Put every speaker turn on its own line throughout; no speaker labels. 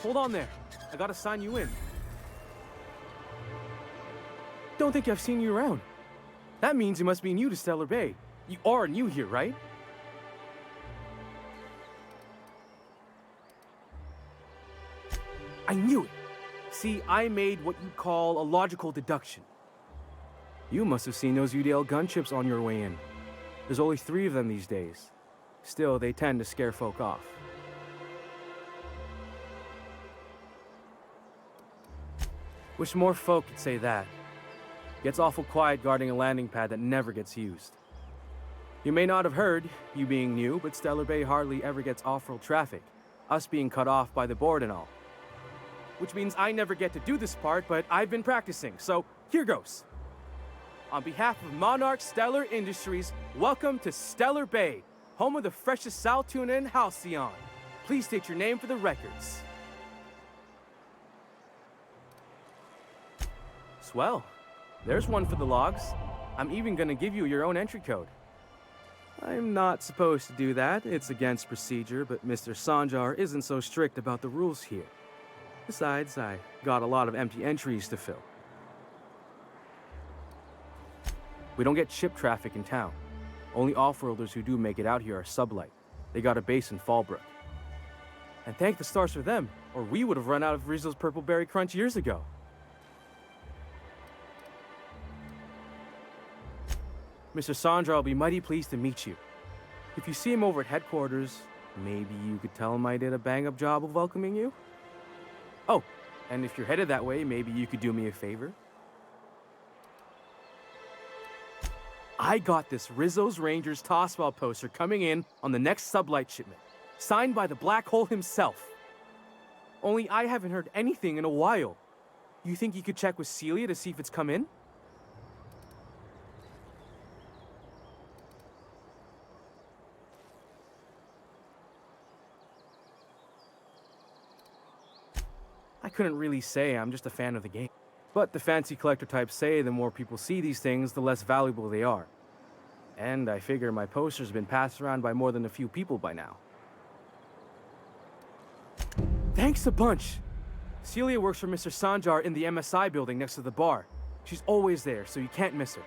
hold on there. I gotta sign you in. Don't think I've seen you around. That means you must be new to Stellar Bay. You are new here, right? I knew it. See, I made what you'd call a logical deduction. You must have seen those UDL gunships on your way in. There's only 3 of them these days. Still, they tend to scare folk off. Wish more folk could say that. Gets awful quiet guarding a landing pad that never gets used. You may not have heard, you being new, but Stellar Bay hardly ever gets off-road traffic, us being cut off by the board and all. Which means I never get to do this part, but I've been practicing, so here goes. On behalf of Monarch Stellar Industries, welcome to Stellar Bay, home of the freshest sal tuna in Halcyon. Please state your name for the records. Swell. There's one for the logs. I'm even gonna give you your own entry code. I'm not supposed to do that. It's against procedure, but Mr. Sanjar isn't so strict about the rules here. Besides, I got a lot of empty entries to fill. We don't get ship traffic in town. Only off-roaders who do make it out here are Sublight. They got a base in Fallbrook. And thank the stars for them, or we would have run out of Rizzo's Purple Berry Crunch years ago. Mr. Sandra will be mighty pleased to meet you. If you see him over at headquarters, maybe you could tell him I did a bang-up job of welcoming you? Oh, and if you're headed that way, maybe you could do me a favor? I got this Rizzo's Rangers Tosswell poster coming in on the next Sublight shipment, signed by the Black Hole himself. Only I haven't heard anything in a while. You think you could check with Celia to see if it's come in? I couldn't really say, I'm just a fan of the game. But the fancy collector types say the more people see these things, the less valuable they are. And I figure my poster's been passed around by more than a few people by now. Thanks a bunch! Celia works for Mr. Sanjar in the MSI building next to the bar. She's always there, so you can't miss her.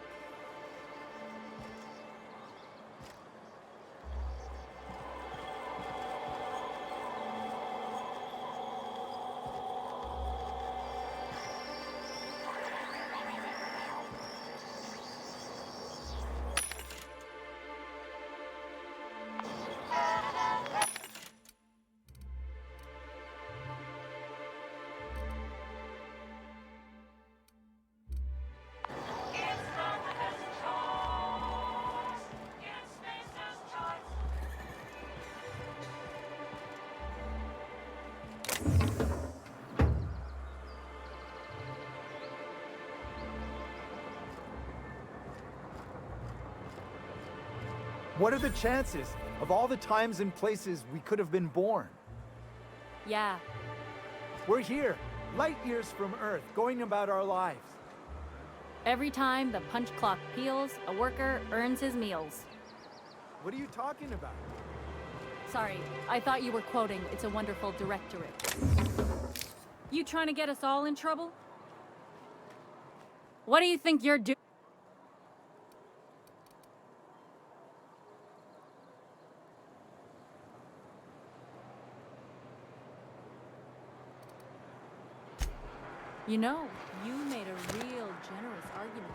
What are the chances of all the times and places we could have been born?
Yeah.
We're here, light years from Earth, going about our lives.
Every time the punch clock peals, a worker earns his meals.
What are you talking about?
Sorry, I thought you were quoting It's a Wonderful Directorate. You trying to get us all in trouble? What do you think you're doing? You know, you made a real generous argument.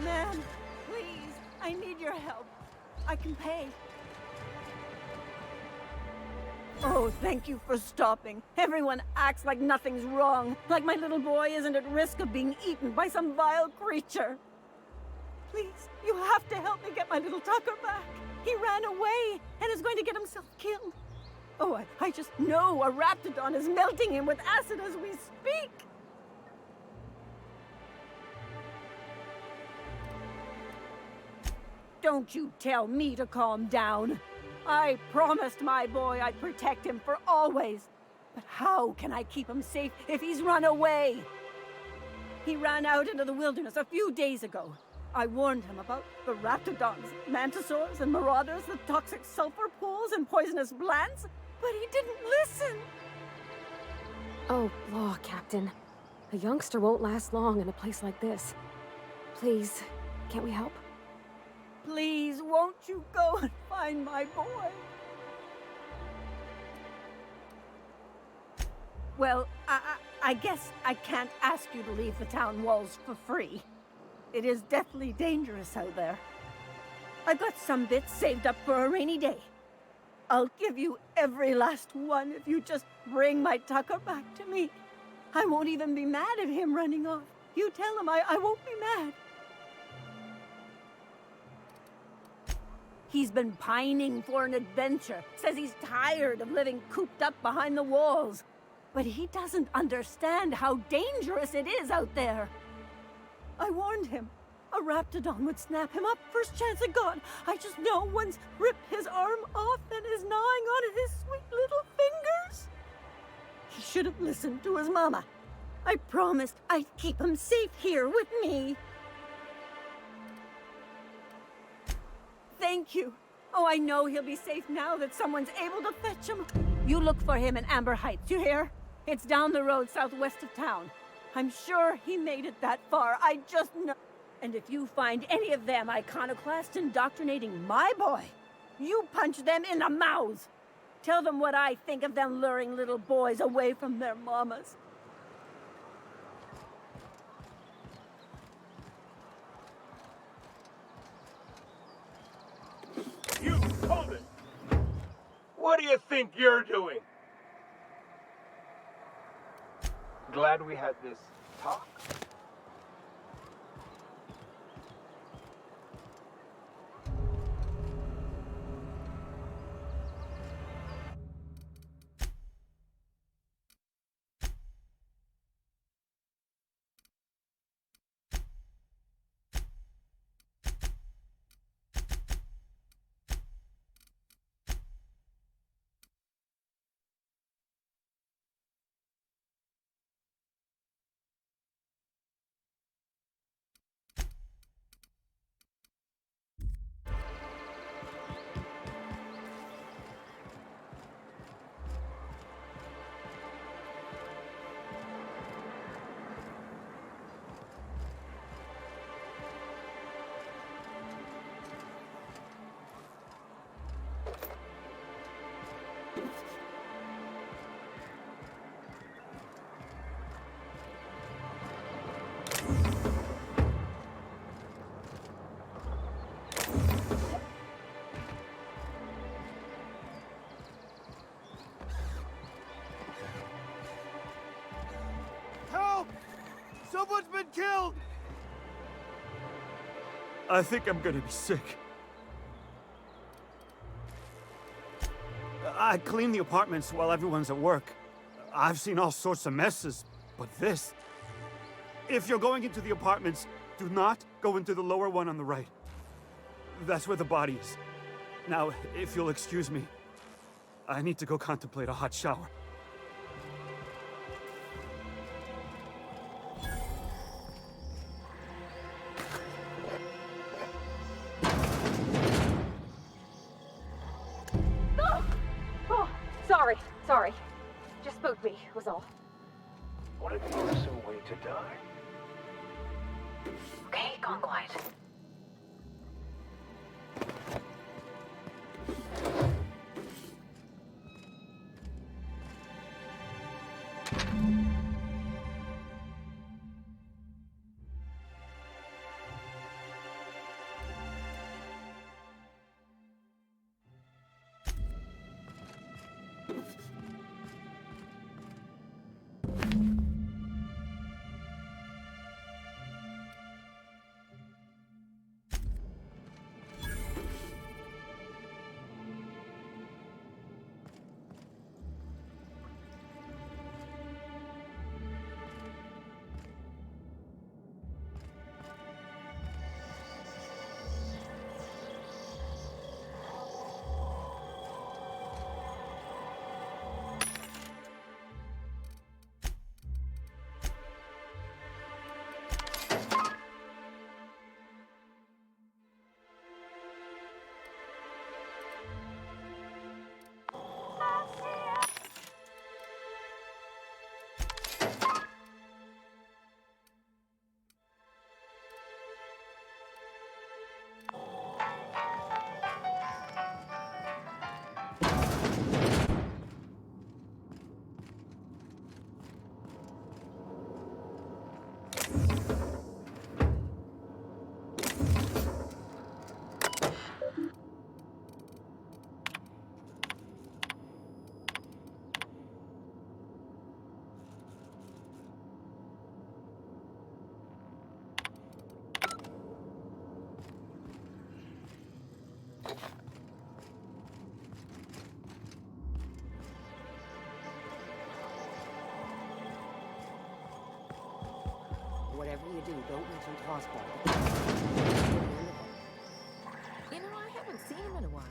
Man, please, I need your help. I can pay. Oh, thank you for stopping. Everyone acts like nothing's wrong, like my little boy isn't at risk of being eaten by some vile creature. Please, you have to help me get my little Tucker back. He ran away and is going to get himself killed. Oh, I just know a raptidon is melting him with acid as we speak. Don't you tell me to calm down. I promised my boy I'd protect him for always. But how can I keep him safe if he's run away? He ran out into the wilderness a few days ago. I warned him about the raptidons, mantisaurs, and marauders, the toxic sulfur pools, and poisonous plants, but he didn't listen.
Oh, law, Captain. A youngster won't last long in a place like this. Please, can't we help?
Please, won't you go and find my boy? Well, I guess I can't ask you to leave the town walls for free. It is deathly dangerous out there. I've got some bits saved up for a rainy day. I'll give you every last one if you just bring my Tucker back to me. I won't even be mad at him running off. You tell him I won't be mad. He's been pining for an adventure. Says he's tired of living cooped up behind the walls. But he doesn't understand how dangerous it is out there. I warned him. A raptidon would snap him up first chance it got. I just know one's ripped his arm off and is gnawing on his sweet little fingers. He should have listened to his mama. I promised I'd keep him safe here with me. Thank you. Oh, I know he'll be safe now that someone's able to fetch him. You look for him in Amber Heights, you hear? It's down the road southwest of town. I'm sure he made it that far. I just know. And if you find any of them iconoclasts indoctrinating my boy, you punch them in the mouths. Tell them what I think of them luring little boys away from their mamas.
You hold it! What do you think you're doing? Glad we had this talk.
Help! Someone's been killed!
I think I'm gonna be sick. I clean the apartments while everyone's at work. I've seen all sorts of messes, but this... If you're going into the apartments, do not go into the lower one on the right. That's where the body is. Now, if you'll excuse me, I need to go contemplate a hot shower.
Oh, sorry. Just spooked me, was all.
What a gruesome way to die.
Okay, gone quiet.
do, don't mention Tossball. You know, I haven't seen him in a while.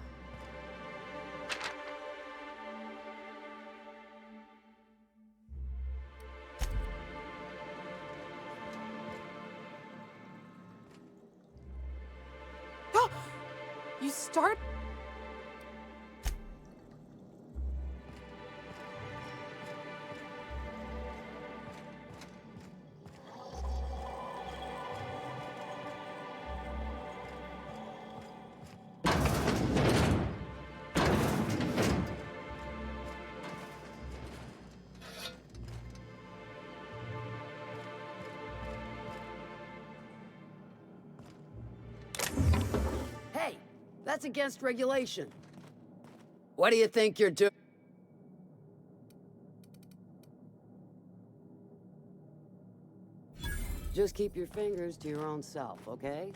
You start?
Hey, that's against regulation. What do you think you're doing? Just keep your fingers to your own self, okay?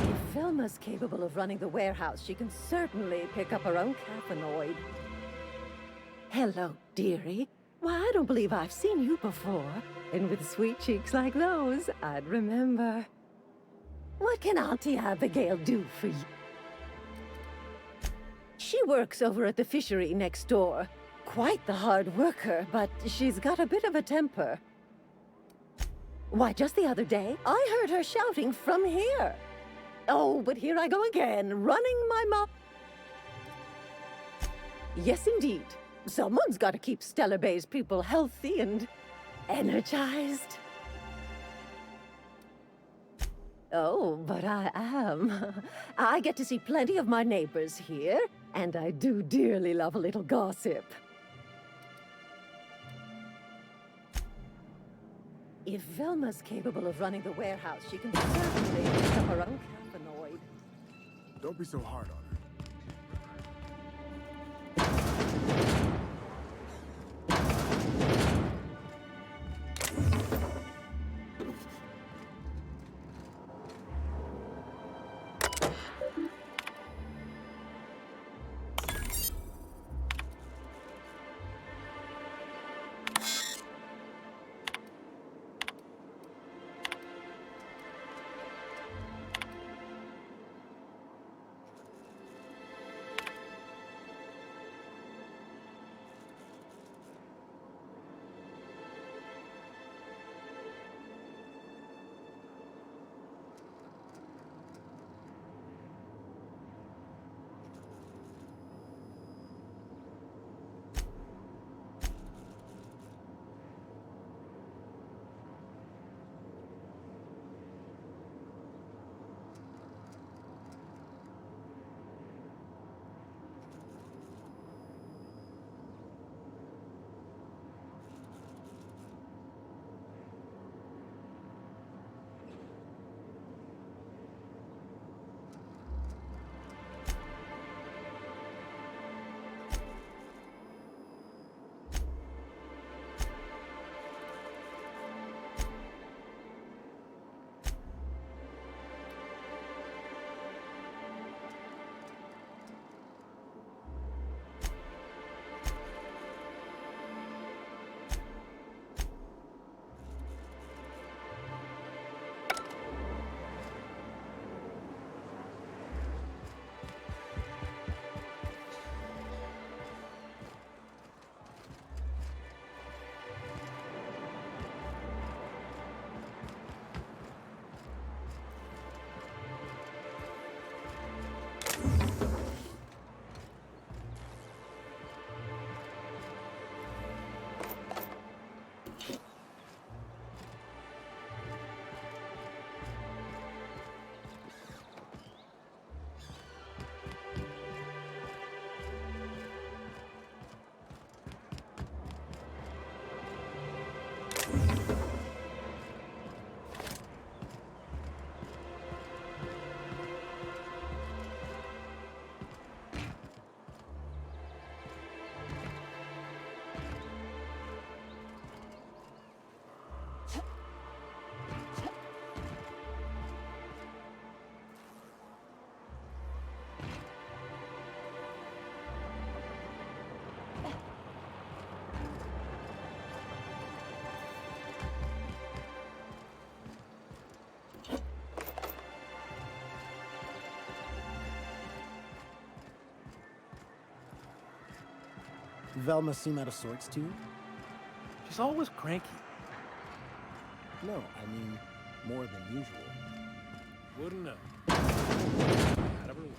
If Velma's capable of running the warehouse, she can certainly pick up her own caffeinoid. Hello, dearie. Why, I don't believe I've seen you before. And with sweet cheeks like those, I'd remember. What can Auntie Abigail do for you? She works over at the fishery next door. Quite the hard worker, but she's got a bit of a temper. Why, just the other day, I heard her shouting from here. Oh, but here I go again, running my mouth. Yes, indeed. Someone's got to keep Stellar Bay's people healthy and energized. Oh, but I am. I get to see plenty of my neighbors here, and I do dearly love a little gossip. If Velma's capable of running the warehouse, she can certainly pick up her own caffeinoid.
Don't be so hard on her.
Velma seem out of sorts to you?
She's always cranky.
No, I mean, more than usual.
Wouldn't know. Out of her way.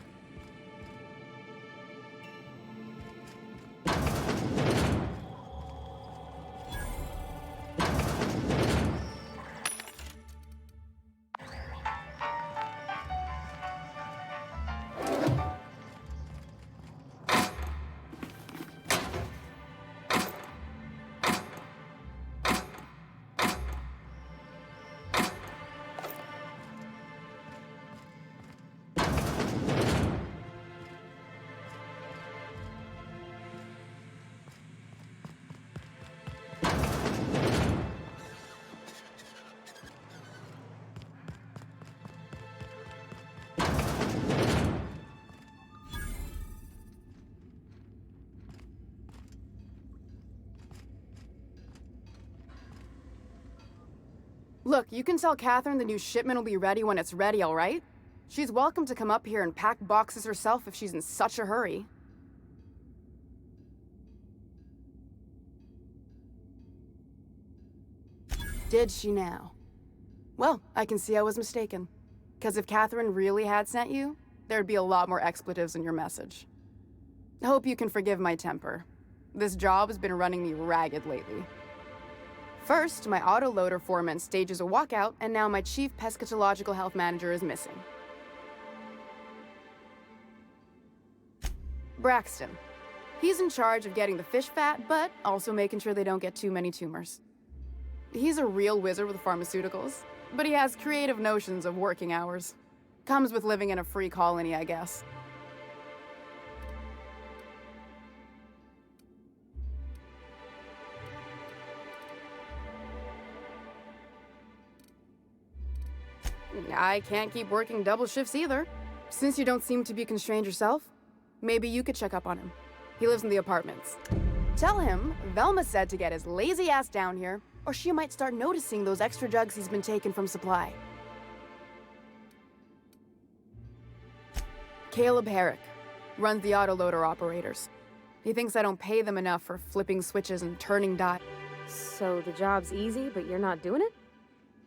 Look, you can tell Catherine the new shipment will be ready when it's ready, all right? She's welcome to come up here and pack boxes herself if she's in such a hurry. Did she now? Well, I can see I was mistaken. Because if Catherine really had sent you, there'd be a lot more expletives in your message. I hope you can forgive my temper. This job has been running me ragged lately. First, my autoloader foreman stages a walkout, and now my chief pescatological health manager is missing. Braxton. He's in charge of getting the fish fat, but also making sure they don't get too many tumors. He's a real wizard with pharmaceuticals, but he has creative notions of working hours. Comes with living in a free colony, I guess. I can't keep working double shifts either. Since you don't seem to be constrained yourself, maybe you could check up on him. He lives in the apartments. Tell him Velma said to get his lazy ass down here, or she might start noticing those extra drugs he's been taking from supply. Caleb Herrick runs the autoloader operators. He thinks I don't pay them enough for flipping switches and turning dials.
So the job's easy, but you're not doing it?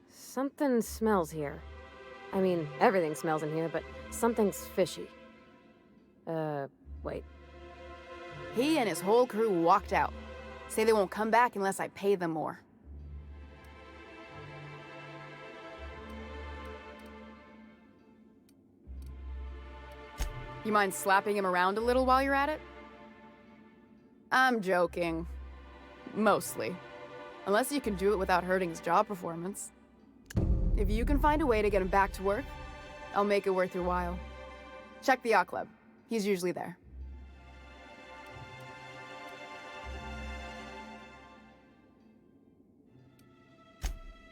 Something smells here. I mean, everything smells in here, but something's fishy. Wait.
He and his whole crew walked out. Say they won't come back unless I pay them more. You mind slapping him around a little while you're at it? I'm joking. Mostly. Unless you can do it without hurting his job performance. If you can find a way to get him back to work, I'll make it worth your while. Check the yacht club. He's usually there.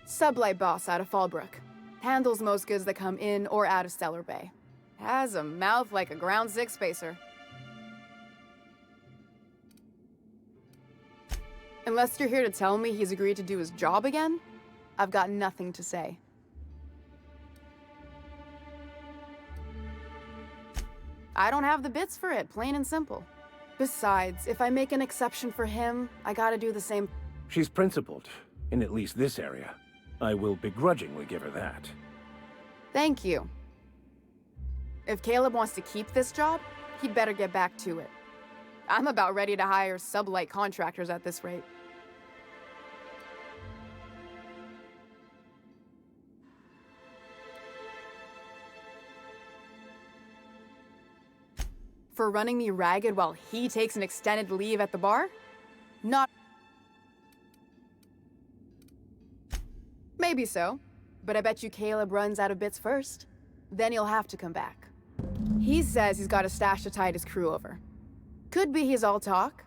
Sublight boss out of Fallbrook. Handles most goods that come in or out of Stellar Bay. Has a mouth like a ground six spacer. Unless you're here to tell me he's agreed to do his job again, I've got nothing to say. I don't have the bits for it, plain and simple. Besides, if I make an exception for him, I gotta do the same.
She's principled, in at least this area. I will begrudgingly give her that.
Thank you. If Caleb wants to keep this job, he'd better get back to it. I'm about ready to hire sublight contractors at this rate. For running me ragged while he takes an extended leave at the bar? Not... Maybe so, but I bet you Caleb runs out of bits first. Then he'll have to come back. He says he's got a stash to tide his crew over. Could be he's all talk,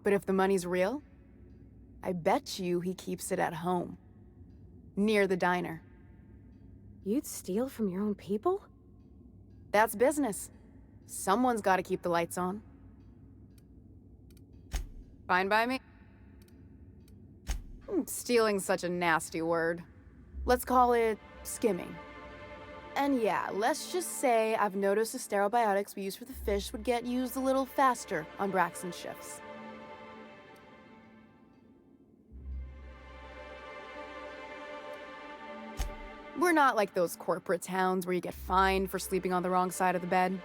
but if the money's real, I bet you he keeps it at home. Near the diner.
You'd steal from your own people?
That's business. Someone's got to keep the lights on. Fine by me? Stealing's such a nasty word. Let's call it skimming. And yeah, let's just say I've noticed the sterile biotics we use for the fish would get used a little faster on Braxton's shifts. We're not like those corporate towns where you get fined for sleeping on the wrong side of the bed.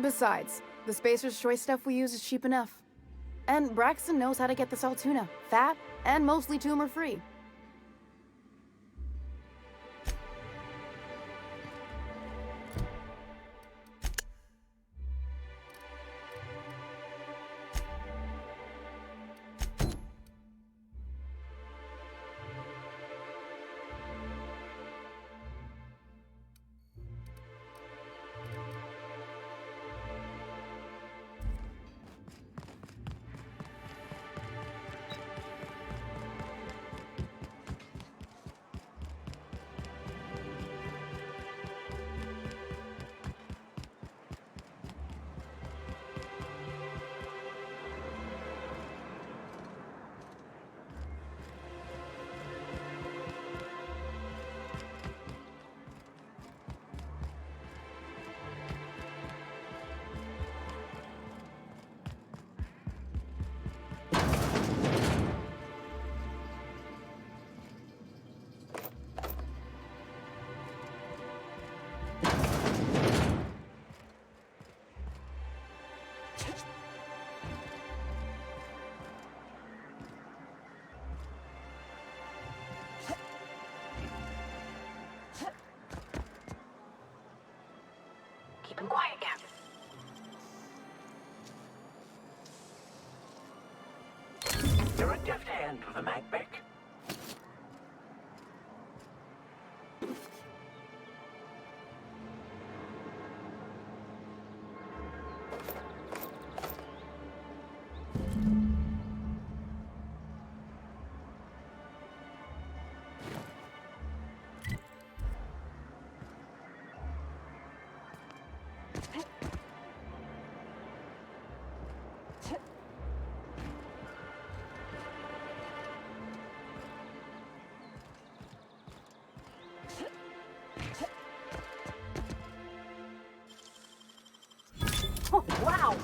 Besides, the Spacer's Choice stuff we use is cheap enough. And Braxton knows how to get the Saltuna, fat and mostly tumor-free.
Keep him quiet, Captain.
You're a deft hand with a Macbeth.
Oh, wow!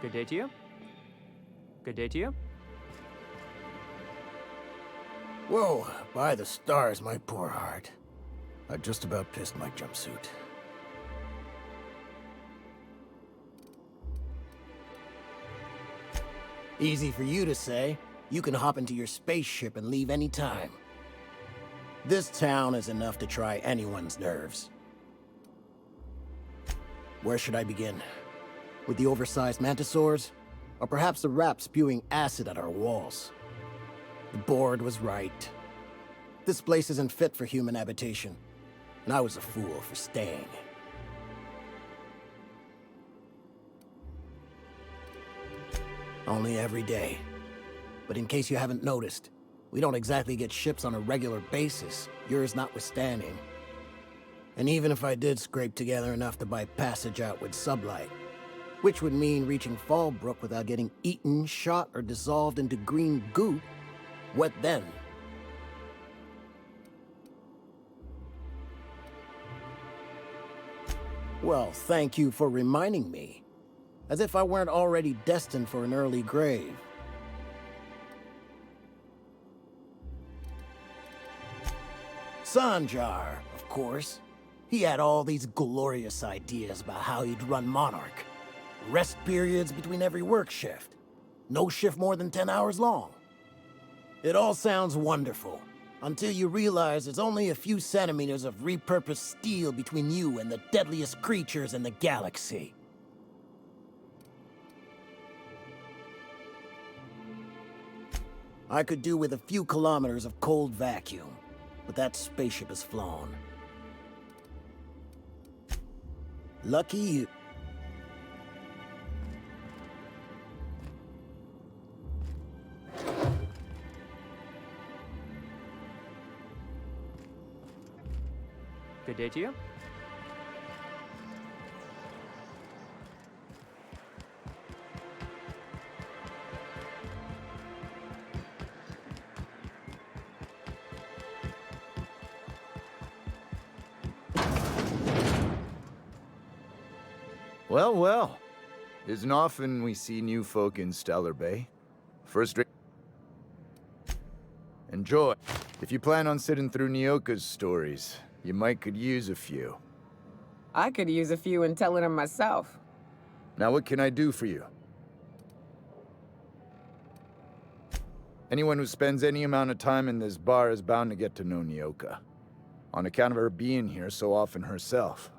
Good day to you. Good day to you.
Whoa, by the stars, my poor heart. I just about pissed my jumpsuit. Easy for you to say. You can hop into your spaceship and leave any time. This town is enough to try anyone's nerves. Where should I begin? With the oversized mantisaurs? Or perhaps the rats spewing acid at our walls? The board was right. This place isn't fit for human habitation, and I was a fool for staying. Only every day. But in case you haven't noticed, we don't exactly get ships on a regular basis, yours notwithstanding. And even if I did scrape together enough to buy passage out with sublight, which would mean reaching Fallbrook without getting eaten, shot, or dissolved into green goop, what then? Well, thank you for reminding me. As if I weren't already destined for an early grave. Sanjar, of course. He had all these glorious ideas about how he'd run Monarch. Rest periods between every work shift. No shift more than 10 hours long. It all sounds wonderful, Until you realize there's only a few centimeters of repurposed steel between you and the deadliest creatures in the galaxy. I could do with a few kilometers of cold vacuum, but that spaceship is flown. Lucky you.
Good day to you.
Well, well. Isn't often we see new folk in Stellar Bay. First rate. Enjoy. If you plan on sitting through Nyoka's stories, you might could use a few.
I could use a few and telling them myself.
Now what can I do for you? Anyone who spends any amount of time in this bar is bound to get to know Nyoka. On account of her being here so often herself.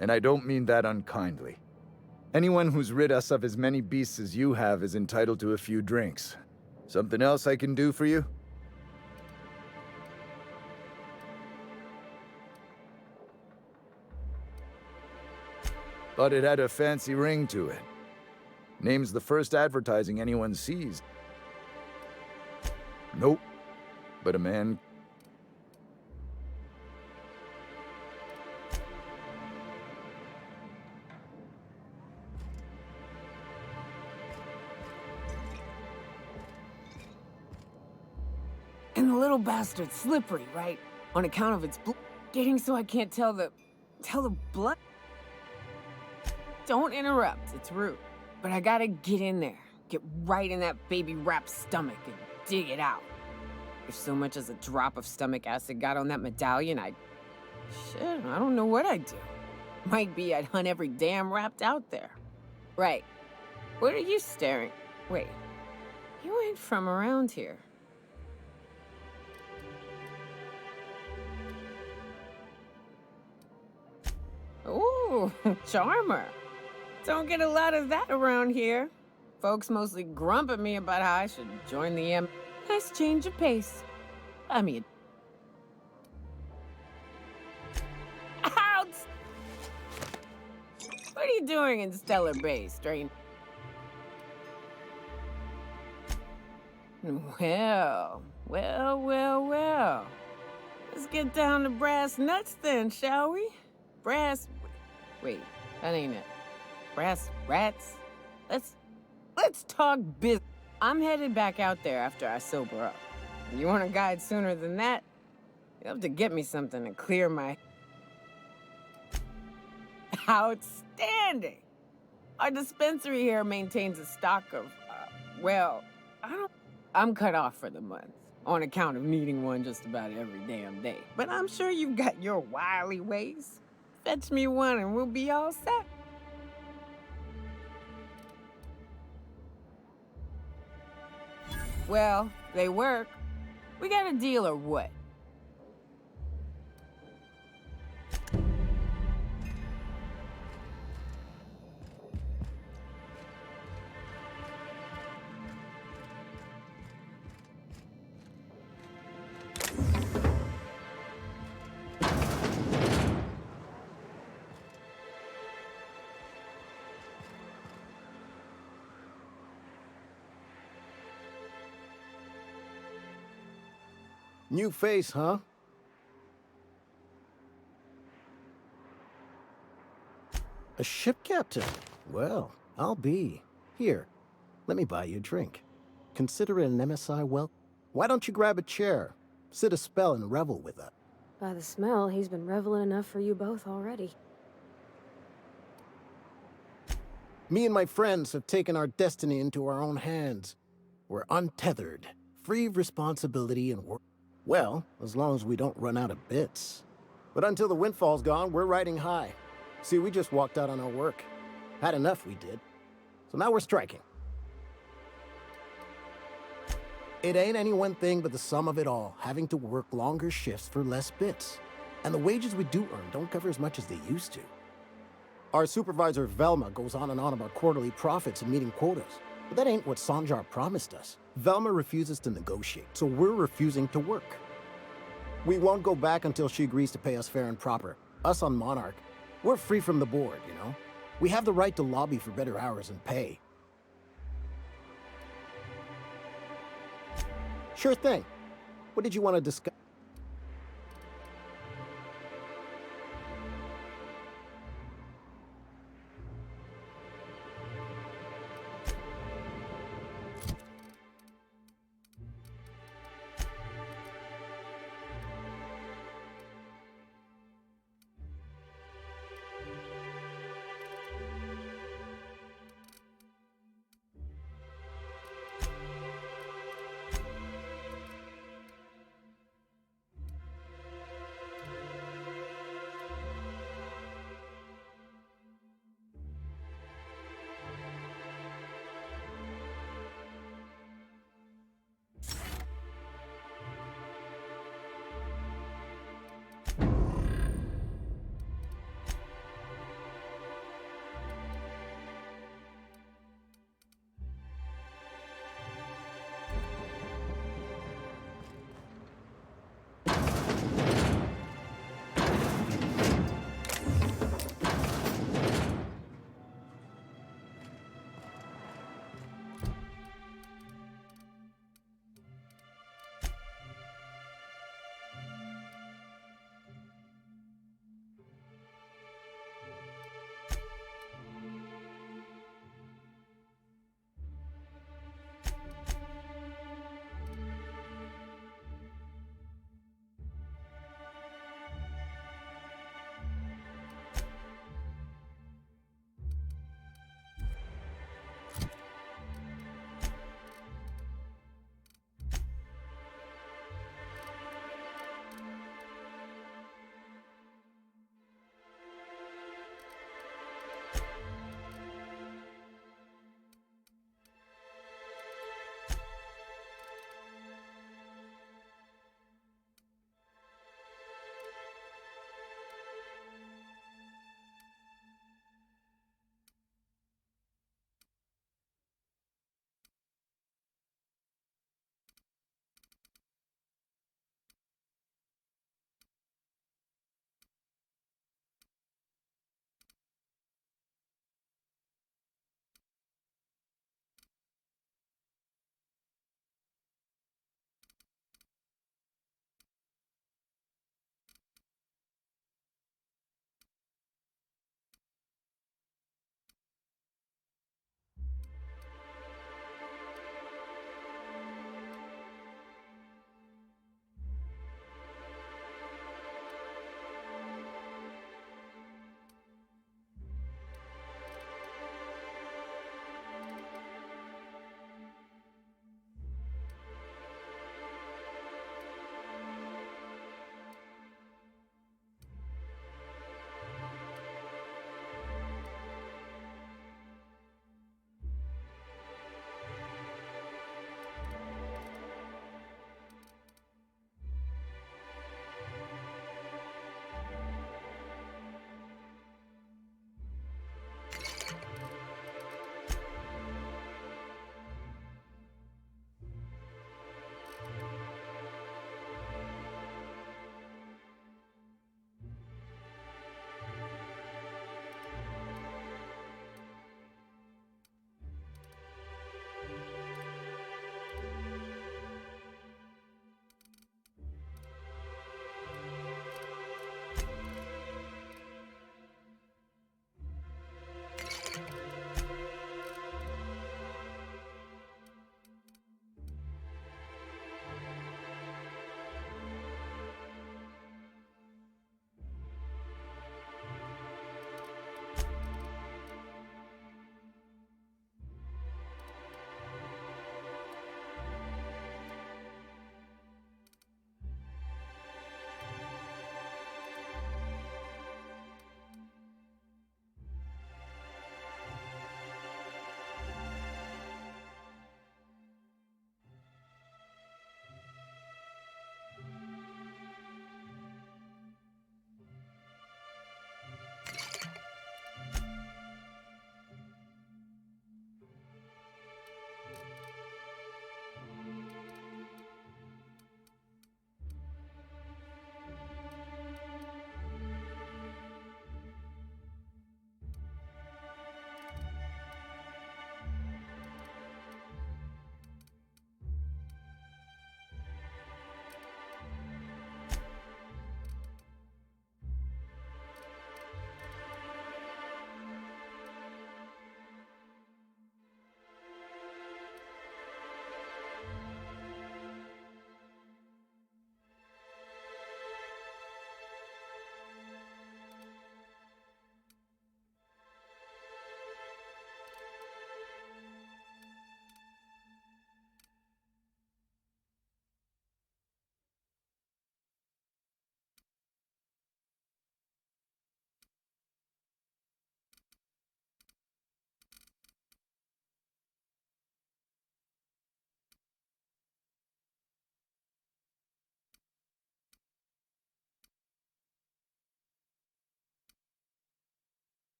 And I don't mean that unkindly. Anyone who's rid us of as many beasts as you have is entitled to a few drinks. Something else I can do for you? Thought it had a fancy ring to it. Name's the first advertising anyone sees. Nope. But a man...
And the little bastard's slippery, right? On account of its getting so I can't tell the blood. Don't interrupt, it's rude. But I gotta get in there, get right in that baby rap's stomach and dig it out. If so much as a drop of stomach acid got on that medallion, shit, I don't know what I'd do. Might be I'd hunt every damn rapt out there. Right. What are you staring? Wait, you ain't from around here. Ooh, charmer. Don't get a lot of that around here. Folks mostly grump at me about how I should join the Nice change of pace. I mean... Ouch! What are you doing in Stellar Bay, stranger? Well. Let's get down to brass nuts then, shall we? Wait, that ain't it. Brass rats? Let's talk business. I'm headed back out there after I sober up. You want a guide sooner than that? You'll have to get me something to clear my... Outstanding! Our dispensary here maintains a stock of, I'm cut off for the month, on account of needing one just about every damn day. But I'm sure you've got your wily ways. Fetch me one and we'll be all set. Well, they work. We got a deal or what?
New face, huh? A ship captain? Well, I'll be. Here, let me buy you a drink. Consider it an MSI well. Why don't you grab a chair? Sit a spell and revel with us.
By the smell, he's been reveling enough for you both already.
Me and my friends have taken our destiny into our own hands. We're untethered, free of responsibility and work. Well, as long as we don't run out of bits. But until the windfall's gone, we're riding high. See, we just walked out on our work. Had enough, we did. So now we're striking. It ain't any one thing but the sum of it all, having to work longer shifts for less bits. And the wages we do earn don't cover as much as they used to. Our supervisor, Velma, goes on and on about quarterly profits and meeting quotas. But that ain't what Sanjar promised us. Velma refuses to negotiate, so we're refusing to work. We won't go back until she agrees to pay us fair and proper. Us on Monarch, we're free from the board, you know? We have the right to lobby for better hours and pay. Sure thing. What did you want to discuss?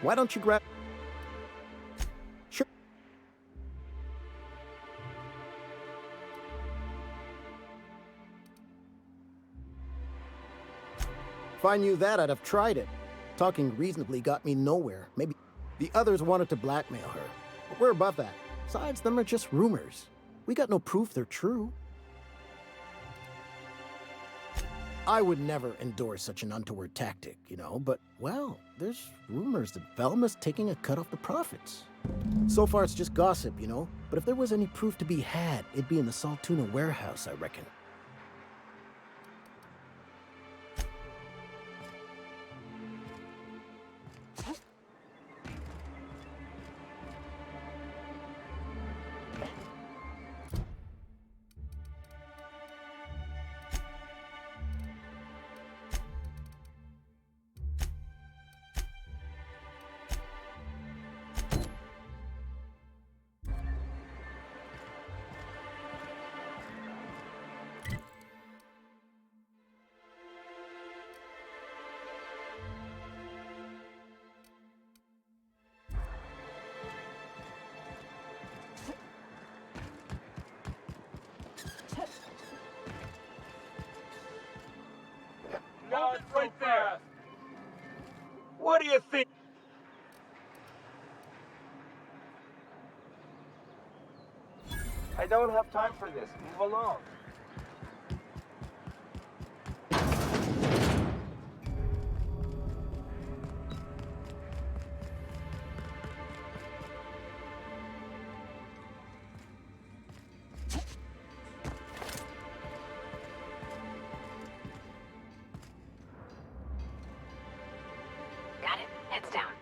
Why don't you grab... Sure. If I knew that, I'd have tried it. Talking reasonably got me nowhere. Maybe the others wanted to blackmail her. But we're above that. Besides, them are just rumors. We got no proof they're true. I would never endorse such an untoward tactic, you know, but, well, there's rumors that Velma's taking a cut off the profits. So far, it's just gossip, you know, but if there was any proof to be had, it'd be in the Saltuna warehouse, I reckon.
Not right there. What do you think? I don't have time for this. Move along.
Got it. Heads down.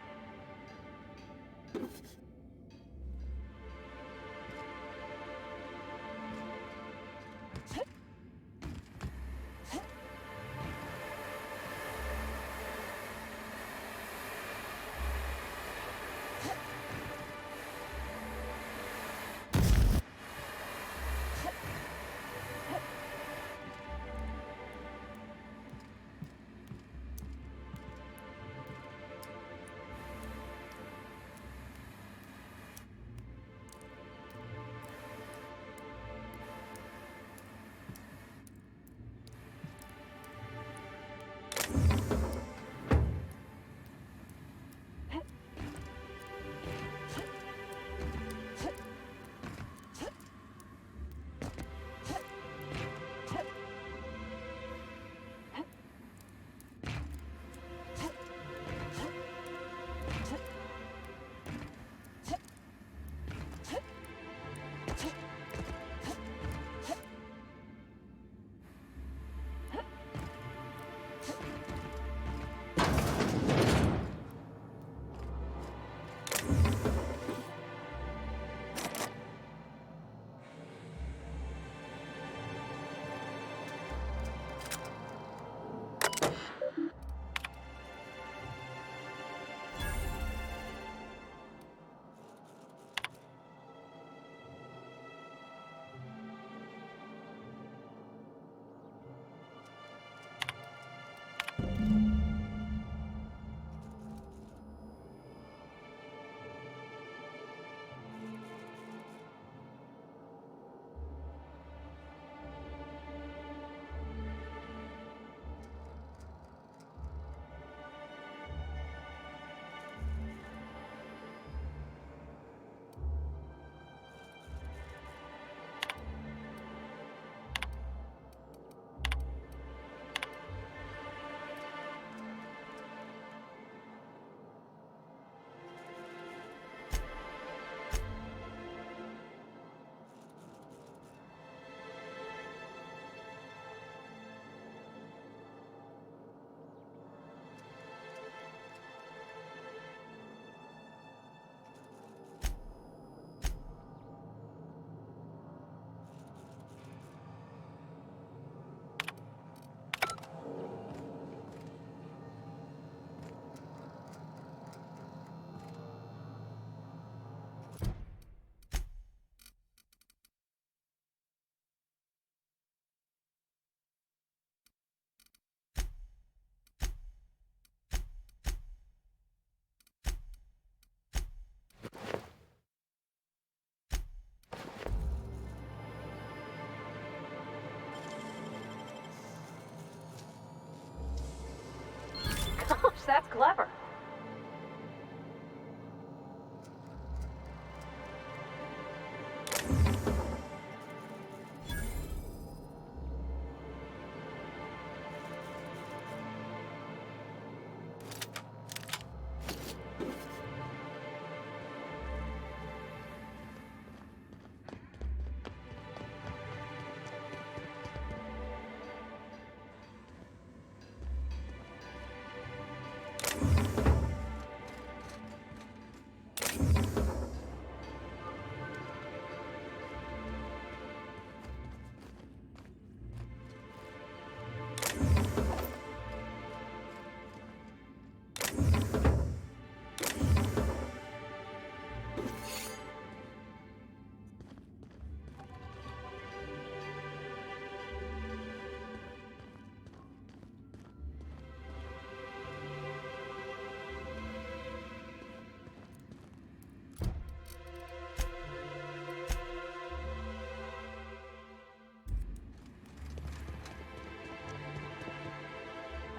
That's clever.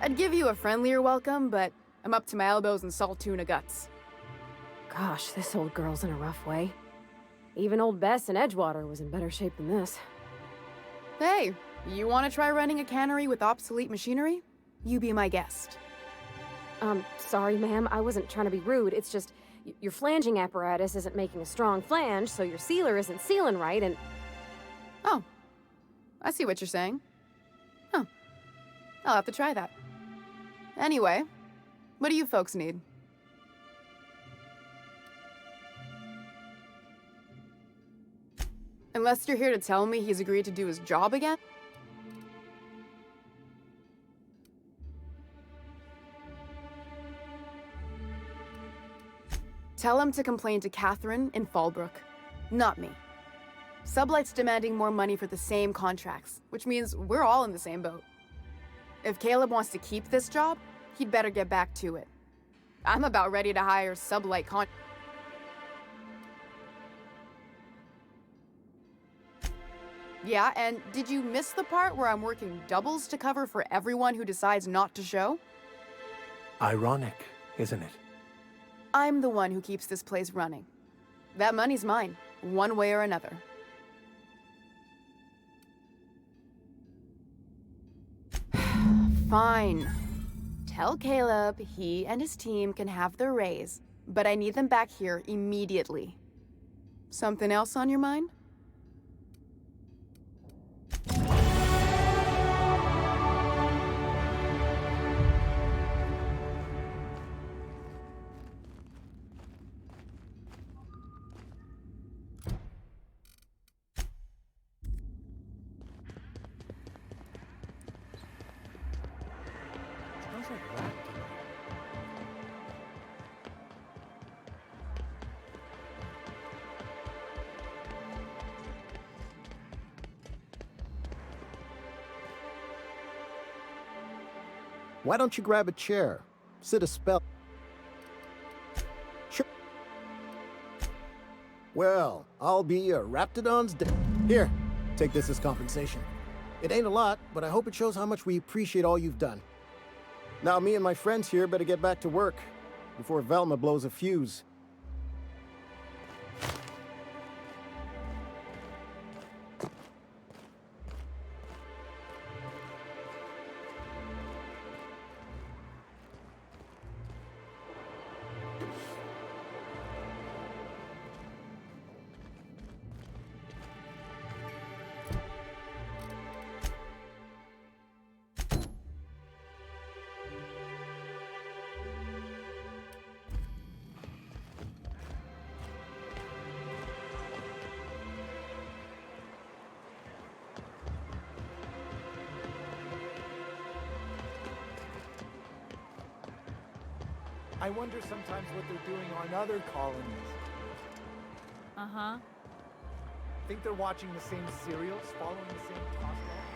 I'd give you a friendlier welcome, but I'm up to my elbows in salt tuna guts.
Gosh, this old girl's in a rough way. Even old Bess in Edgewater was in better shape than this.
Hey, you want to try running a cannery with obsolete machinery? You be my guest.
Sorry, ma'am. I wasn't trying to be rude. It's just, your flanging apparatus isn't making a strong flange, so your sealer isn't sealing right, and...
Oh. I see what you're saying. Huh. I'll have to try that. Anyway, what do you folks need? Unless you're here to tell me he's agreed to do his job again? Tell him to complain to Catherine in Fallbrook, not me. Sublight's demanding more money for the same contracts, which means we're all in the same boat. If Caleb wants to keep this job, he'd better get back to it. I'm about ready to hire Sublight Yeah, and did you miss the part where I'm working doubles to cover for everyone who decides not to show?
Ironic, isn't it?
I'm the one who keeps this place running. That money's mine, one way or another. Fine. Tell Caleb he and his team can have their raise, but I need them back here immediately. Something else on your mind?
Why don't you grab a chair? Sit a spell. Sure. Well, I'll be a Raptidon's Here, take this as compensation. It ain't a lot, but I hope it shows how much we appreciate all you've done. Now, me and my friends here better get back to work before Velma blows a fuse.
I wonder sometimes what they're doing on other colonies.
Uh-huh.
Think they're watching the same serials, following the same toss ball?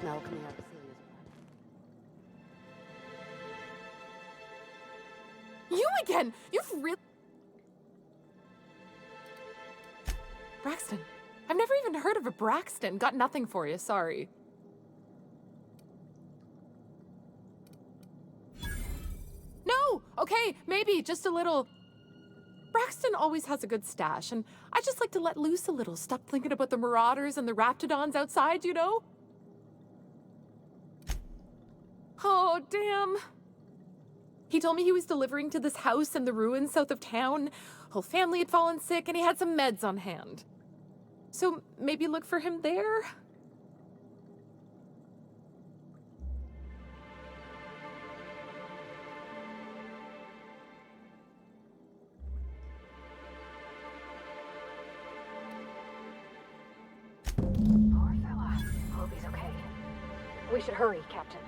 smell coming out of Celia's breath.
You again! You've really... Braxton. I've never even heard of a Braxton. Got nothing for you, sorry. No! Okay, maybe, just a little... Braxton always has a good stash, and I just like to let loose a little. Stop thinking about the marauders and the raptidons outside, you know? Oh, damn. He told me he was delivering to this house in the ruins south of town. Whole family had fallen sick, and he had some meds on hand. So maybe look for him there?
Poor fella. Hope he's okay. We should hurry, Captain.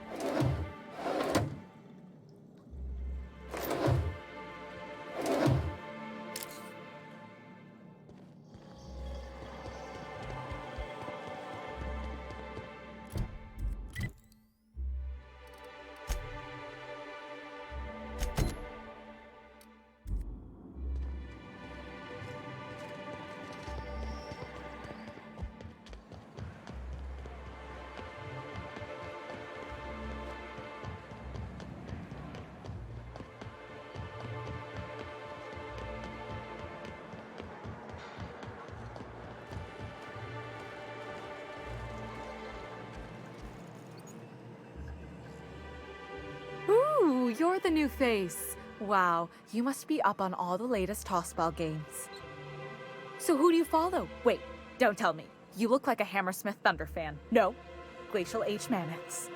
Ooh, you're the new face. Wow, you must be up on all the latest tossball games. So who do you follow? Wait, don't tell me. You look like a Hammersmith Thunder fan. No, Glacial H. Mammoths.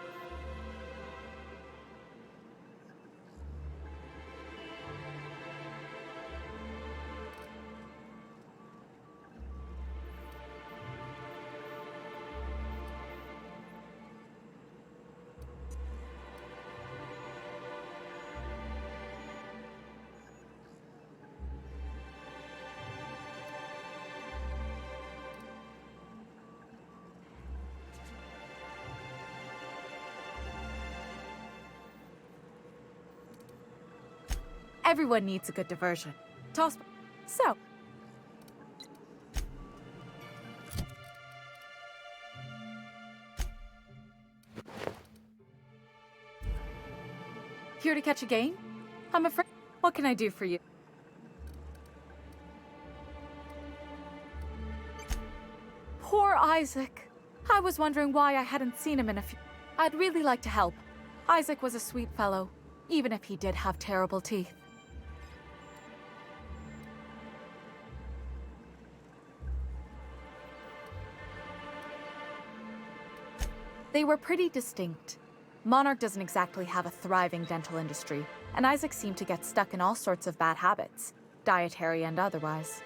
Everyone needs a good diversion. Toss. So. Here to catch a game? I'm afraid. What can I do for you? Poor Isaac. I was wondering why I hadn't seen him in a few. I'd really like to help. Isaac was a sweet fellow, even if he did have terrible teeth. They were pretty distinct. Monarch doesn't exactly have a thriving dental industry, and Isaac seemed to get stuck in all sorts of bad habits, dietary and otherwise.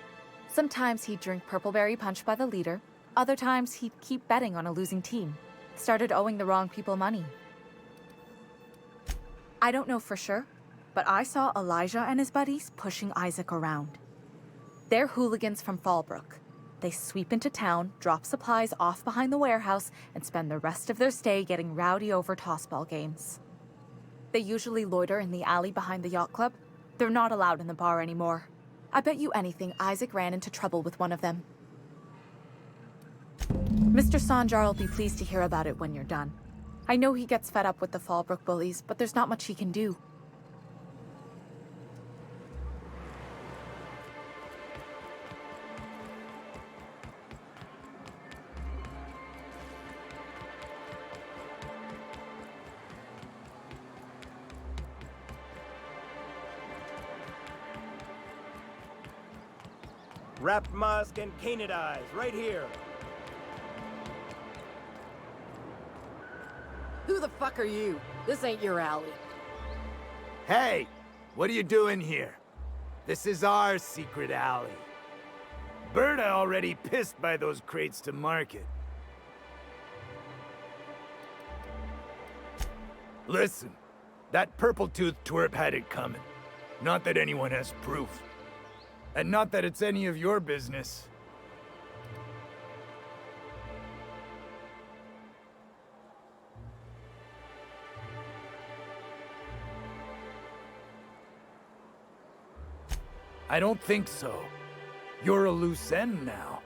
Sometimes he'd drink purpleberry punch by the liter, other times he'd keep betting on a losing team, started owing the wrong people money. I don't know for sure, but I saw Elijah and his buddies pushing Isaac around. They're hooligans from Fallbrook. They sweep into town, drop supplies off behind the warehouse, and spend the rest of their stay getting rowdy over tossball games. They usually loiter in the alley behind the yacht club. They're not allowed in the bar anymore. I bet you anything Isaac ran into trouble with one of them. Mr. Sanjar will be pleased to hear about it when you're done. I know he gets fed up with the Fallbrook bullies, but there's not much he can do.
Wrapped musk and canid eyes, right here.
Who the fuck are you? This ain't your alley.
Hey, what are you doing here? This is our secret alley. Berta already pissed by those crates to market. Listen, that purple-toothed twerp had it coming. Not that anyone has proof. And not that it's any of your business. I don't think so. You're a loose end now.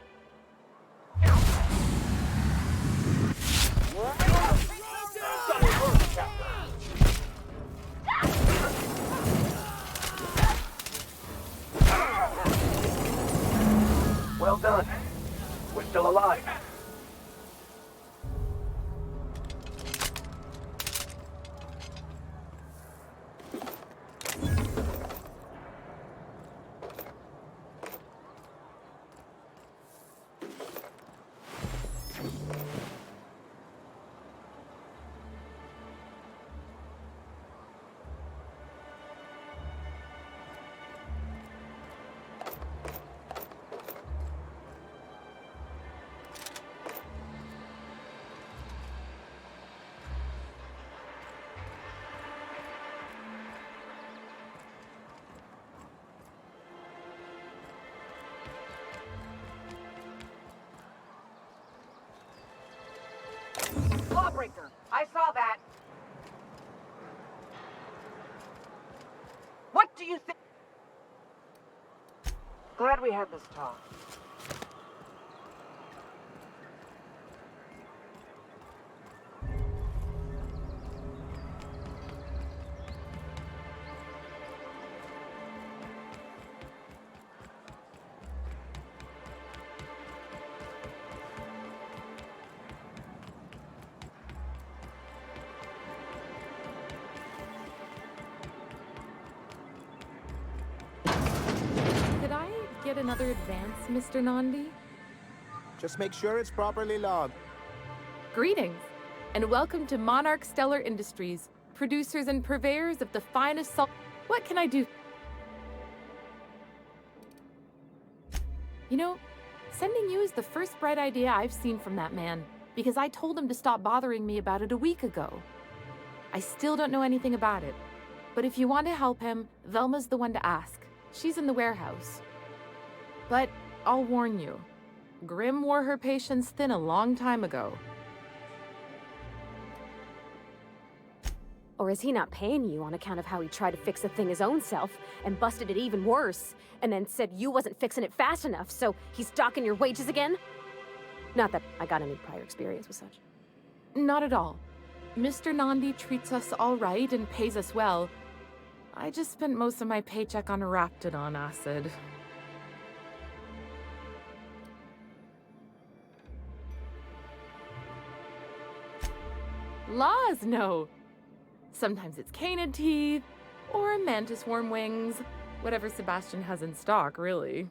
Well done. We're still alive.
Lawbreaker, I saw that. What do you think? Glad we had this talk.
Could I get another advance, Mr. Nandi?
Just make sure it's properly logged.
Greetings, and welcome to Monarch Stellar Industries, producers and purveyors of the finest salt. What can I do? You know, sending you is the first bright idea I've seen from that man, because I told him to stop bothering me about it a week ago. I still don't know anything about it, but if you want to help him, Velma's the one to ask. She's in the warehouse. But I'll warn you, Grim wore her patience thin a long time ago.
Or is he not paying you on account of how he tried to fix the thing his own self and busted it even worse, and then said you wasn't fixing it fast enough, so he's docking your wages again? Not that I got any prior experience with such.
Not at all. Mr. Nandi treats us all right and pays us well. I just spent most of my paycheck on Raptidon acid. Laws, no. Sometimes it's canid teeth, or mantis worm wings. Whatever Sebastian has in stock, really.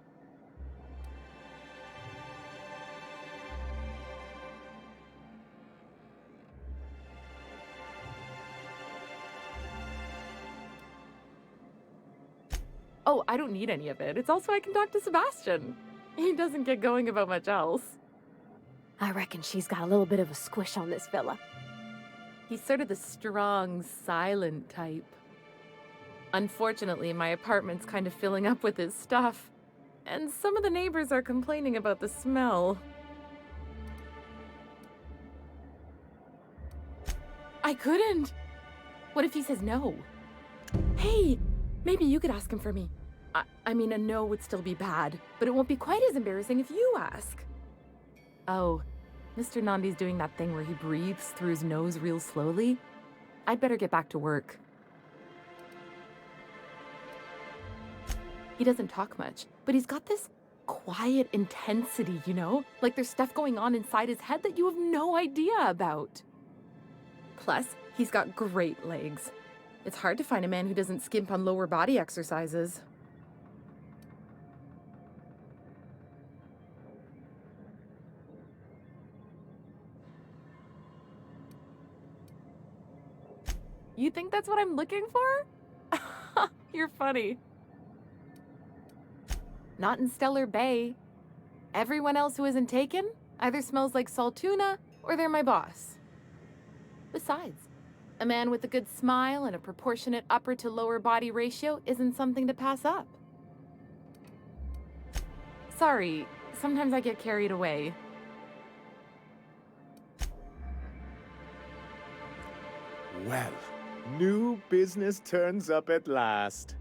Oh, I don't need any of it. It's also I can talk to Sebastian. He doesn't get going about much else.
I reckon she's got a little bit of a squish on this fella.
He's sort of the strong, silent type. Unfortunately, my apartment's kind of filling up with his stuff, and some of the neighbors are complaining about the smell. I couldn't. What if he says no? Hey, maybe you could ask him for me. I mean, a no would still be bad, but it won't be quite as embarrassing if you ask. Oh, Mr. Nandi's doing that thing where he breathes through his nose real slowly. I'd better get back to work. He doesn't talk much, but he's got this quiet intensity, you know? Like there's stuff going on inside his head that you have no idea about. Plus, he's got great legs. It's hard to find a man who doesn't skimp on lower body exercises. You think that's what I'm looking for? You're funny. Not in Stellar Bay. Everyone else who isn't taken either smells like salt tuna or they're my boss. Besides, a man with a good smile and a proportionate upper to lower body ratio isn't something to pass up. Sorry, sometimes I get carried away.
Well, new business turns up at last.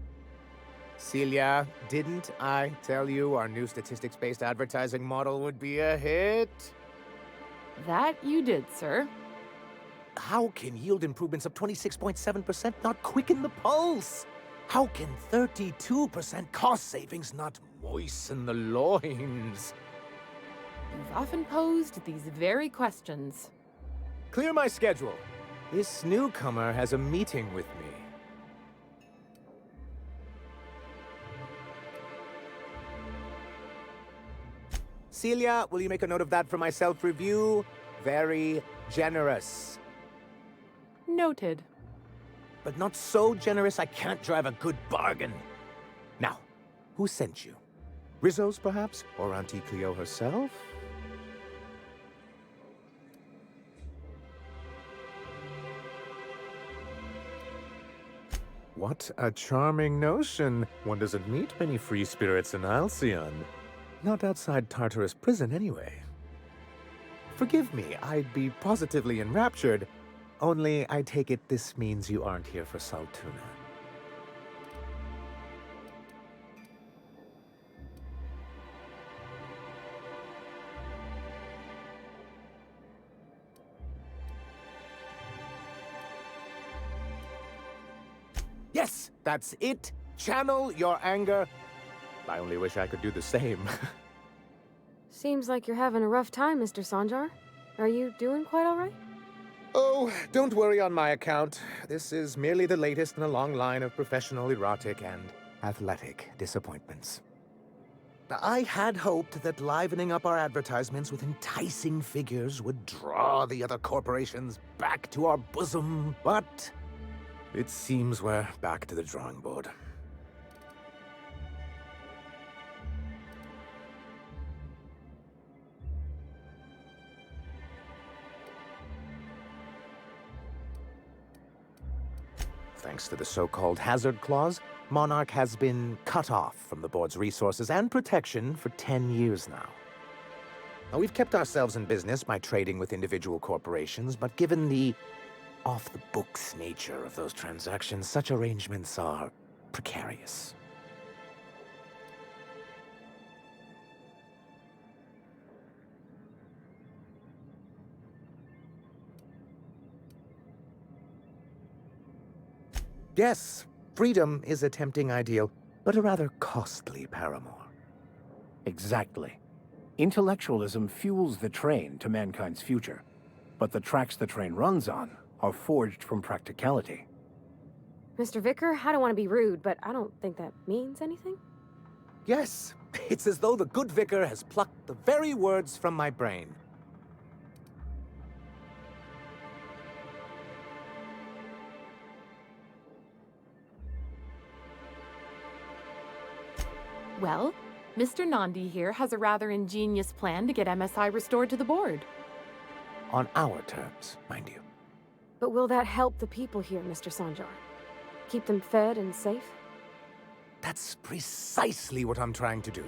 Celia, didn't I tell you our new statistics-based advertising model would be a hit?
That you did, sir.
How can yield improvements of 26.7% not quicken the pulse? How can 32% cost savings not moisten the loins?
You've often posed these very questions.
Clear my schedule. This newcomer has a meeting with me. Celia, will you make a note of that for my self-review? Very generous.
Noted.
But not so generous I can't drive a good bargain. Now, who sent you? Rizzo's, perhaps? Or Auntie Cleo herself? What a charming notion. One doesn't meet many free spirits in Halcyon. Not outside Tartarus prison, anyway. Forgive me, I'd be positively enraptured. Only, I take it this means you aren't here for Saltuna. Yes, that's it. Channel your anger. I only wish I could do the same.
Seems like you're having a rough time, Mr. Sanjar. Are you doing quite all right?
Oh, don't worry on my account. This is merely the latest in a long line of professional erotic and athletic disappointments. I had hoped that livening up our advertisements with enticing figures would draw the other corporations back to our bosom, but it seems we're back to the drawing board. Thanks to the so-called hazard clause, Monarch has been cut off from the board's resources and protection for 10 years now. Now, we've kept ourselves in business by trading with individual corporations, but given the off-the-books nature of those transactions, such arrangements are precarious. Yes, freedom is a tempting ideal, but a rather costly paramour.
Exactly. Intellectualism fuels the train to mankind's future, but the tracks the train runs on are forged from practicality.
Mr. Vicar, I don't want to be rude, but I don't think that means anything.
Yes, it's as though the good vicar has plucked the very words from my brain.
Well, Mr. Nandi here has a rather ingenious plan to get MSI restored to the board.
On our terms, mind you.
But will that help the people here, Mr. Sanjar? Keep them fed and safe?
That's precisely what I'm trying to do.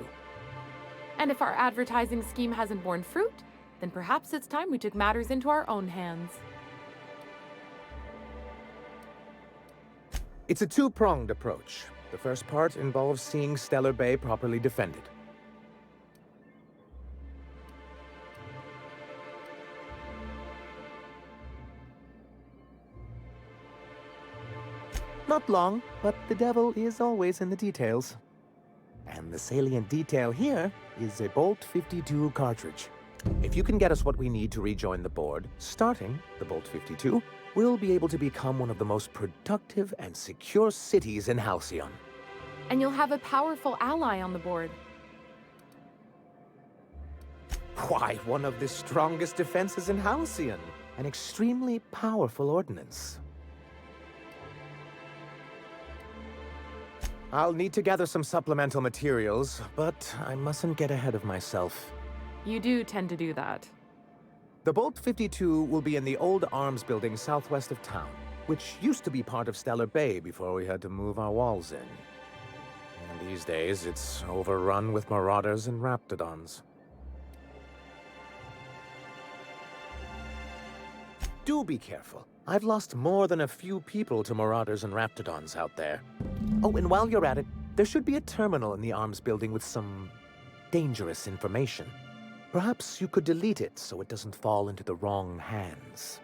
And if our advertising scheme hasn't borne fruit, then perhaps it's time we took matters into our own hands.
It's a two-pronged approach. The first part involves seeing Stellar Bay properly defended. Not long, but the devil is always in the details. And the salient detail here is a Bolt 52 cartridge. If you can get us what we need to rejoin the board, starting the Bolt 52, we'll be able to become one of the most productive and secure cities in Halcyon.
And you'll have a powerful ally on the board.
Why, one of the strongest defenses in Halcyon. An extremely powerful ordnance. I'll need to gather some supplemental materials, but I mustn't get ahead of myself.
You do tend to do that.
The Bolt 52 will be in the old arms building southwest of town, which used to be part of Stellar Bay before we had to move our walls in. And these days, it's overrun with marauders and raptidons. Do be careful. I've lost more than a few people to marauders and raptidons out there. Oh, and while you're at it, There should be a terminal in the arms building with some dangerous information. Perhaps you could delete it so it doesn't fall into the wrong hands.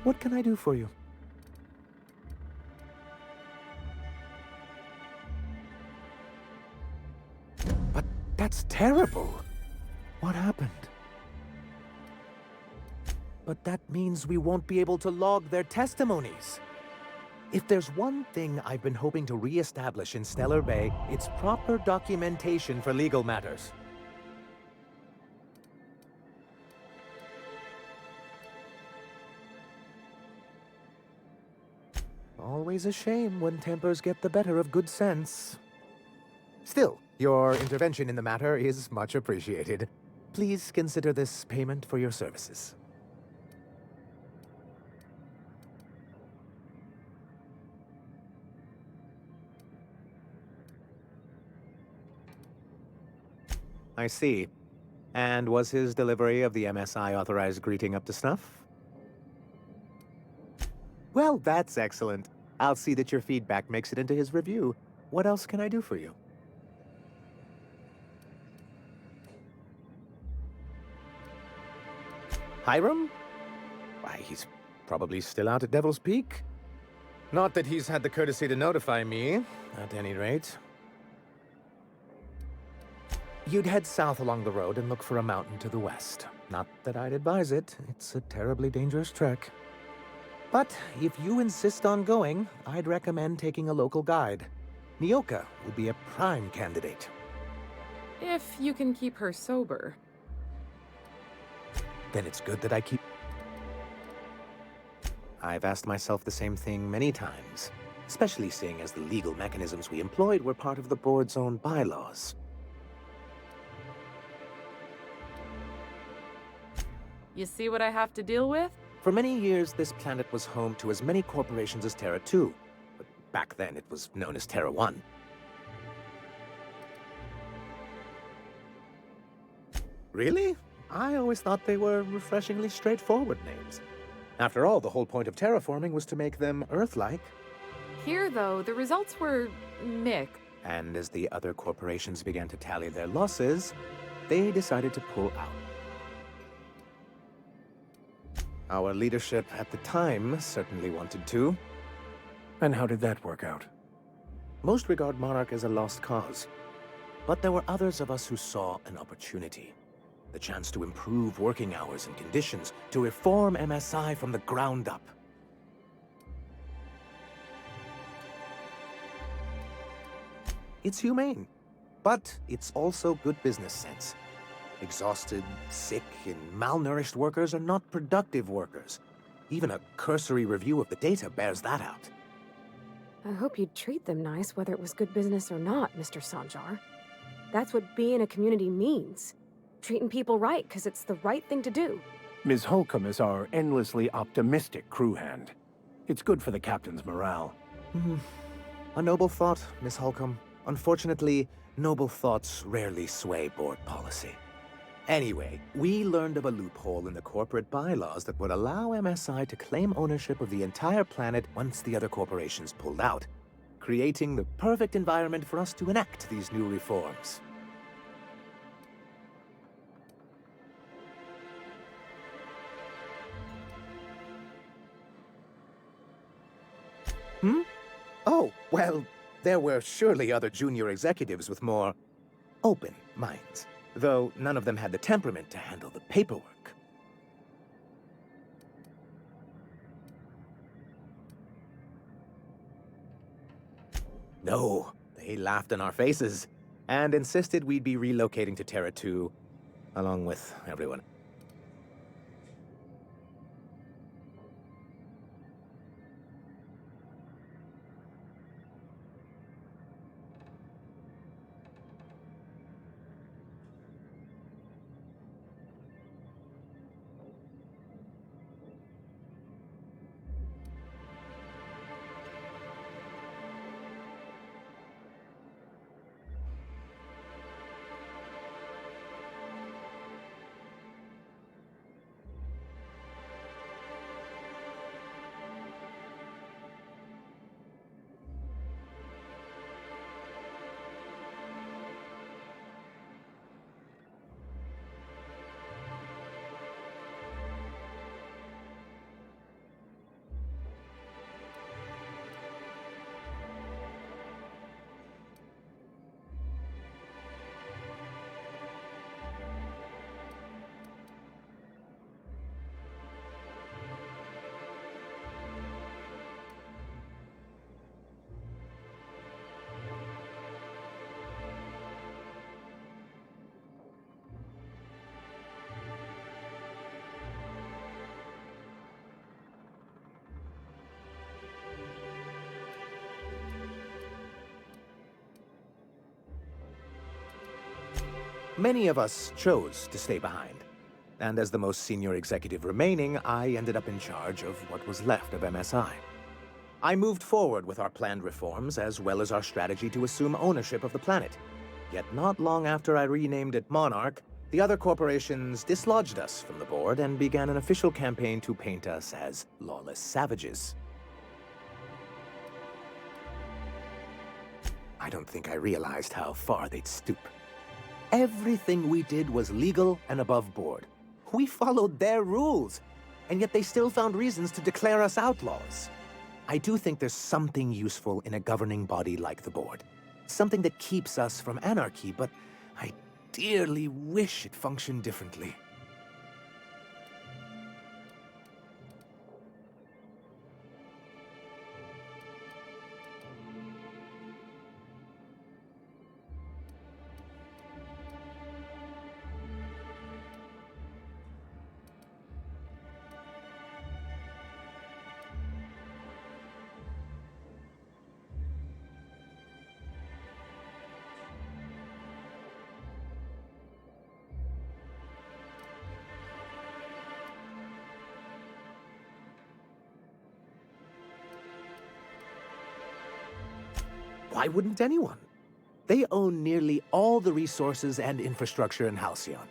What can I do for you? But that's terrible. What happened? But that means we won't be able to log their testimonies. If there's one thing I've been hoping to re-establish in Stellar Bay, it's proper documentation for legal matters. Always a shame when tempers get the better of good sense. Still, your intervention in the matter is much appreciated. Please consider this payment for your services. I see. And was his delivery of the MSI authorized greeting up to snuff? Well, that's excellent. I'll see that your feedback makes it into his review. What else can I do for you? Hiram? Why, he's probably still out at Devil's Peak. Not that he's had the courtesy to notify me, at any rate. You'd head south along the road and look for a mountain to the west. Not that I'd advise it. It's a terribly dangerous trek. But if you insist on going, I'd recommend taking a local guide. Nyoka would be a prime candidate.
If you can keep her sober.
Then it's good that I keep... I've asked myself the same thing many times, especially seeing as the legal mechanisms we employed were part of the board's own bylaws.
You see what I have to deal with?
For many years, this planet was home to as many corporations as Terra 2. But back then, it was known as Terra 1. Really? I always thought they were refreshingly straightforward names. After all, the whole point of terraforming was to make them Earth-like.
Here, though, the results were mixed.
And as the other corporations began to tally their losses, they decided to pull out. Our leadership at the time certainly wanted to.
And how did that work out?
Most regard Monarch as a lost cause. But there were others of us who saw an opportunity. The chance to improve working hours and conditions, to reform MSI from the ground up. It's humane, but it's also good business sense. Exhausted, sick, and malnourished workers are not productive workers. Even a cursory review of the data bears that out.
I hope you'd treat them nice, whether it was good business or not, Mr. Sanjar. That's what being a community means. Treating people right, because it's the right thing to do.
Ms. Holcomb is our endlessly optimistic crew hand. It's good for the captain's morale.
A noble thought, Miss Holcomb. Unfortunately, noble thoughts rarely sway board policy. Anyway, we learned of a loophole in the corporate bylaws that would allow MSI to claim ownership of the entire planet once the other corporations pulled out, creating the perfect environment for us to enact these new reforms. Oh, well, there were surely other junior executives with more open minds, though none of them had the temperament to handle the paperwork. No, they laughed in our faces and insisted we'd be relocating to Terra 2, along with everyone. Many of us chose to stay behind. And as the most senior executive remaining, I ended up in charge of what was left of MSI. I moved forward with our planned reforms, as well as our strategy to assume ownership of the planet. Yet not long after I renamed it Monarch, the other corporations dislodged us from the board and began an official campaign to paint us as lawless savages. I don't think I realized how far they'd stoop. Everything we did was legal and above board. We followed their rules, and yet they still found reasons to declare us outlaws. I do think there's something useful in a governing body like the board. Something that keeps us from anarchy, but I dearly wish it functioned differently. Why wouldn't anyone? They own nearly all the resources and infrastructure in Halcyon.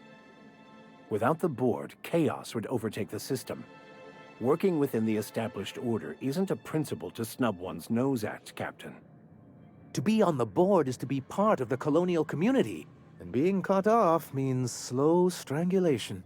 Without the board, chaos would overtake the system. Working within the established order isn't a principle to snub one's nose at, Captain.
To be on the board is to be part of the colonial community, and being cut off means slow strangulation.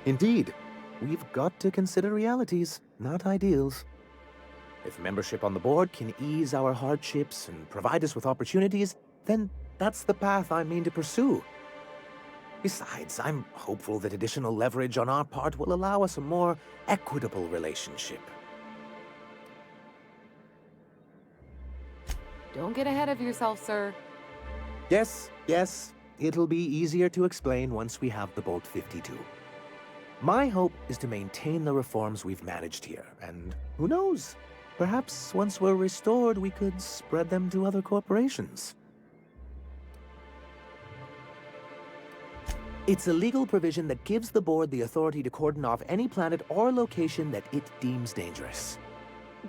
Indeed, we've got to consider realities, not ideals. If membership on the board can ease our hardships and provide us with opportunities, then that's the path I mean to pursue. Besides, I'm hopeful that additional leverage on our part will allow us a more equitable relationship.
Don't get ahead of yourself, sir.
Yes, it'll be easier to explain once we have the Bolt 52. My hope is to maintain the reforms we've managed here, and who knows? Perhaps once we're restored, we could spread them to other corporations. It's a legal provision that gives the board the authority to cordon off any planet or location that it deems dangerous.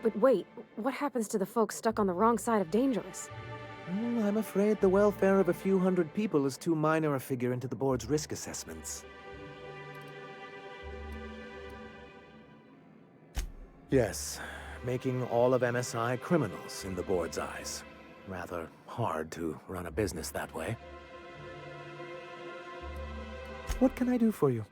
But wait, what happens to the folks stuck on the wrong side of dangerous?
I'm afraid the welfare of a few hundred people is too minor a figure into the board's risk assessments. Yes, making all of MSI criminals in the board's eyes. Rather hard to run a business that way. What can I do for you?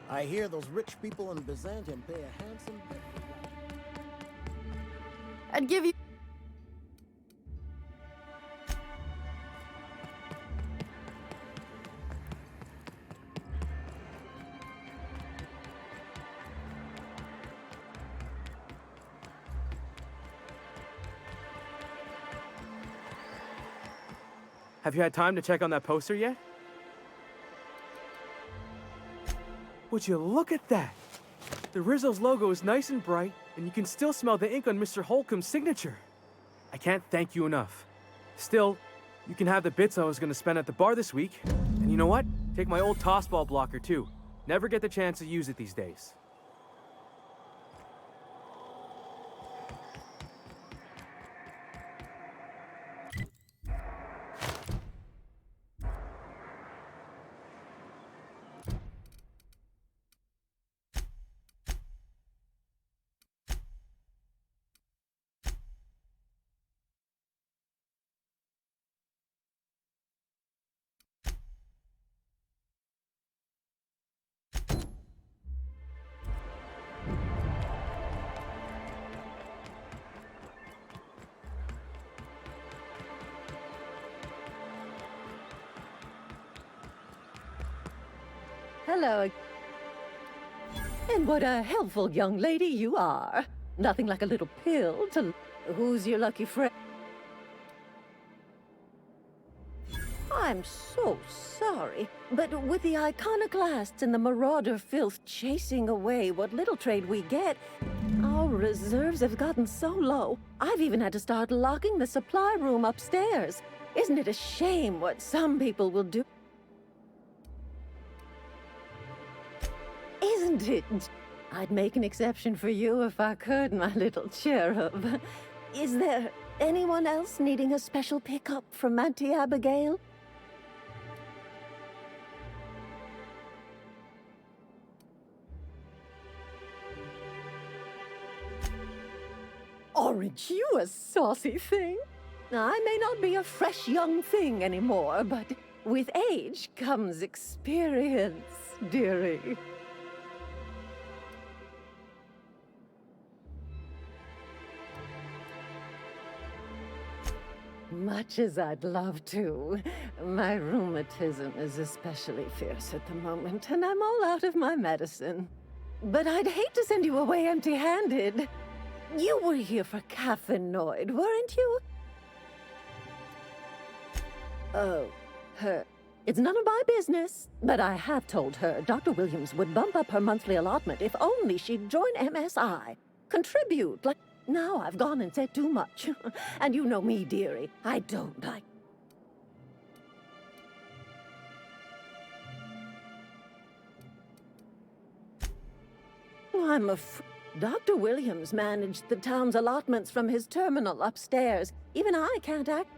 I hear those rich people in Byzantium pay a handsome bit.
I'd give you...
Have you had time to check on that poster yet? Would you look at that? The Rizzo's logo is nice and bright, and you can still smell the ink on Mr. Holcomb's signature. I can't thank you enough. Still, you can have the bits I was going to spend at the bar this week. And you know what? Take my old tossball blocker, too. Never get the chance to use it these days.
Hello. And what a helpful young lady you are. Nothing like a little pill to... Who's your lucky friend? I'm so sorry, but with the iconoclasts and the marauder filth chasing away what little trade we get, our reserves have gotten so low, I've even had to start locking the supply room upstairs. Isn't it a shame what some people will do? Isn't it? I'd make an exception for you if I could, my little cherub. Is there anyone else needing a special pickup from Auntie Abigail? Aren't you a saucy thing? I may not be a fresh young thing anymore, but with age comes experience, dearie. Much as I'd love to, my rheumatism is especially fierce at the moment, and I'm all out of my medicine. But I'd hate to send you away empty-handed. You were here for caffeinoid, weren't you? Oh, her. It's none of my business, but I have told her Dr. Williams would bump up her monthly allotment if only she'd join MSI. Contribute, like... Now I've gone and said too much. And you know me, dearie. I don't like... I'm afraid Dr. Williams managed the town's allotments from his terminal upstairs. Even I can't act...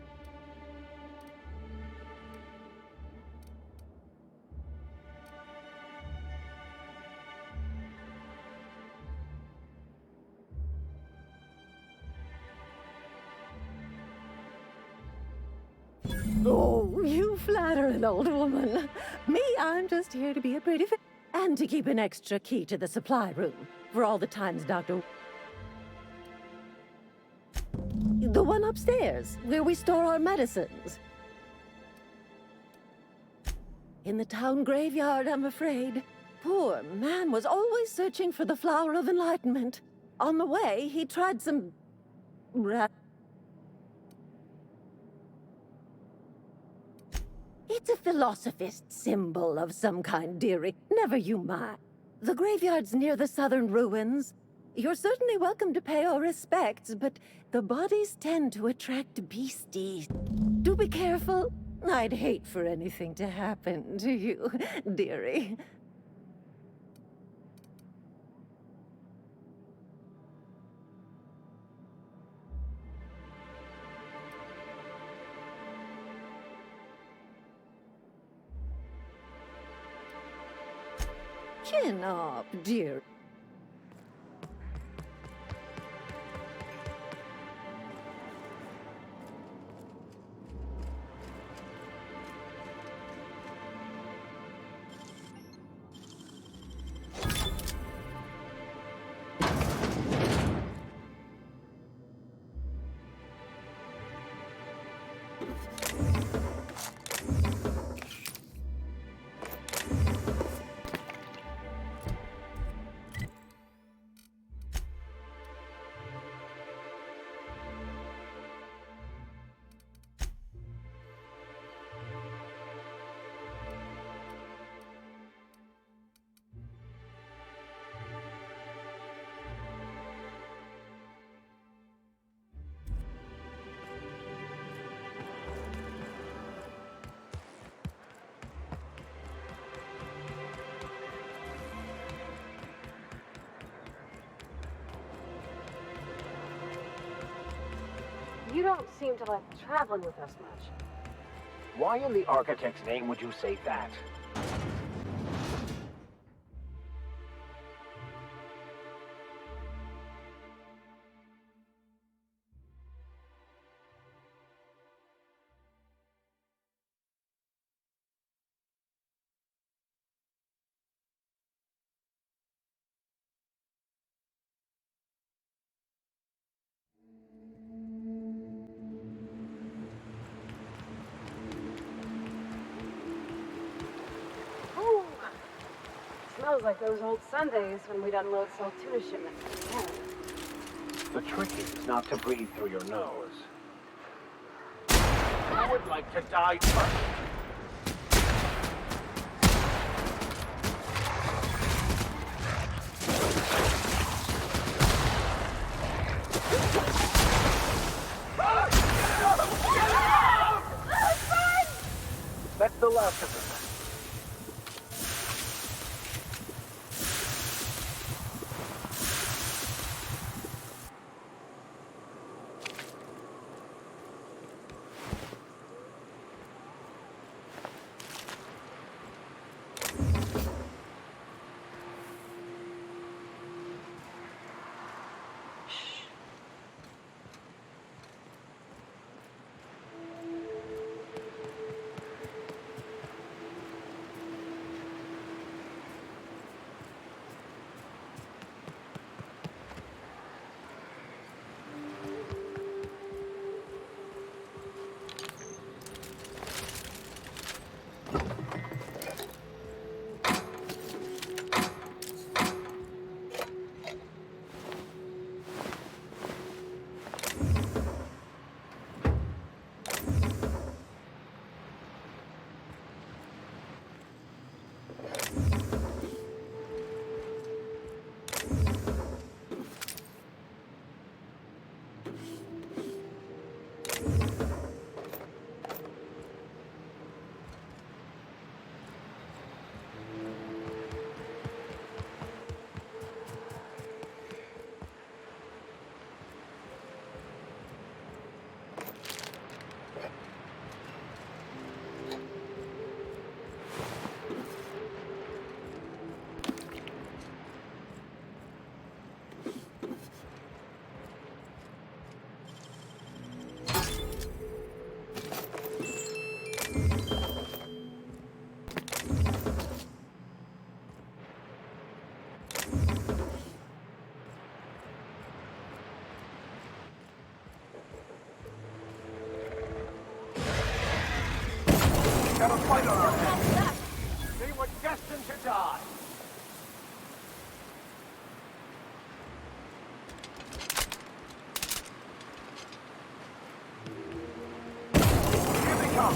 Oh, you flatter an old woman. Me, I'm just here to be a pretty fa- and to keep an extra key to the supply room for all the times Dr. The one upstairs, where we store our medicines. In the town graveyard, I'm afraid. Poor man was always searching for the flower of enlightenment. On the way, he tried some... It's a philosophist symbol of some kind, dearie. Never you mind. The graveyard's near the southern ruins. You're certainly welcome to pay our respects, but the bodies tend to attract beasties. Do be careful. I'd hate for anything to happen to you, dearie. Chin up, dear.
You don't seem to like traveling with us much.
Why in the architect's name would you say that?
Ooh, smells like those old Sundays when we'd unload Saltuna shipments. Yeah.
The trick is not to breathe through your nose. I would like to die first. That's the last of them.
Got a fight on our hands. They were destined to die. Here they come.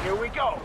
Here we go.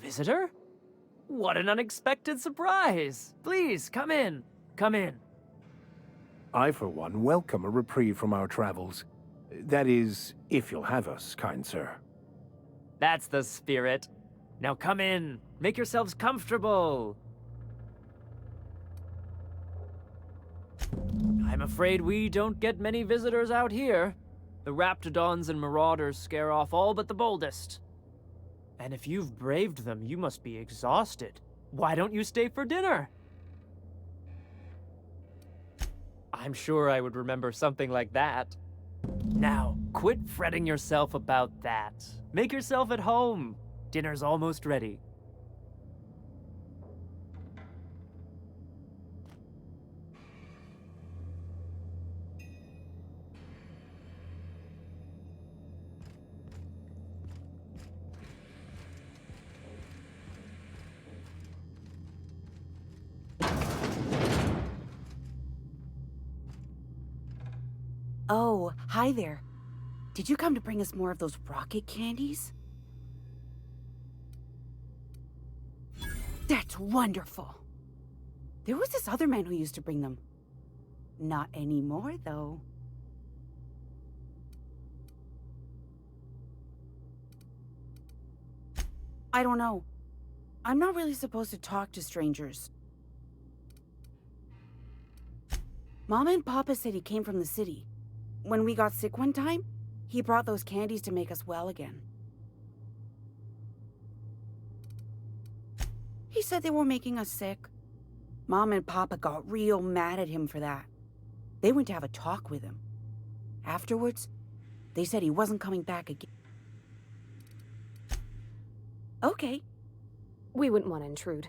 visitor? What an unexpected surprise! Please, come in. Come in.
I, for one, welcome a reprieve from our travels. That is, if you'll have us, kind sir.
That's the spirit. Now come in. Make yourselves comfortable. I'm afraid we don't get many visitors out here. The Raptidons and Marauders scare off all but the boldest. And if you've braved them, you must be exhausted. Why don't you stay for dinner? I'm sure I would remember something like that. Now, quit fretting yourself about that. Make yourself at home. Dinner's almost ready.
Oh, hi there. Did you come to bring us more of those rocket candies? That's wonderful. There was this other man who used to bring them. Not anymore, though. I don't know. I'm not really supposed to talk to strangers. Mama and Papa said he came from the city. When we got sick one time, he brought those candies to make us well again. He said they were making us sick. Mom and Papa got real mad at him for that. They went to have a talk with him. Afterwards, they said he wasn't coming back again. Okay.
We wouldn't want to intrude.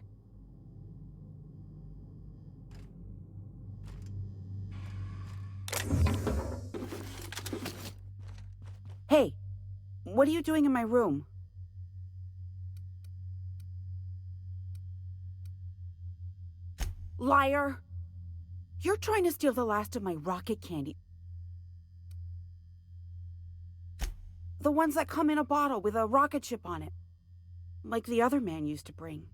Hey, what are you doing in my room? Liar! You're trying to steal the last of my rocket candy. The ones that come in a bottle with a rocket ship on it. Like the other man used to bring.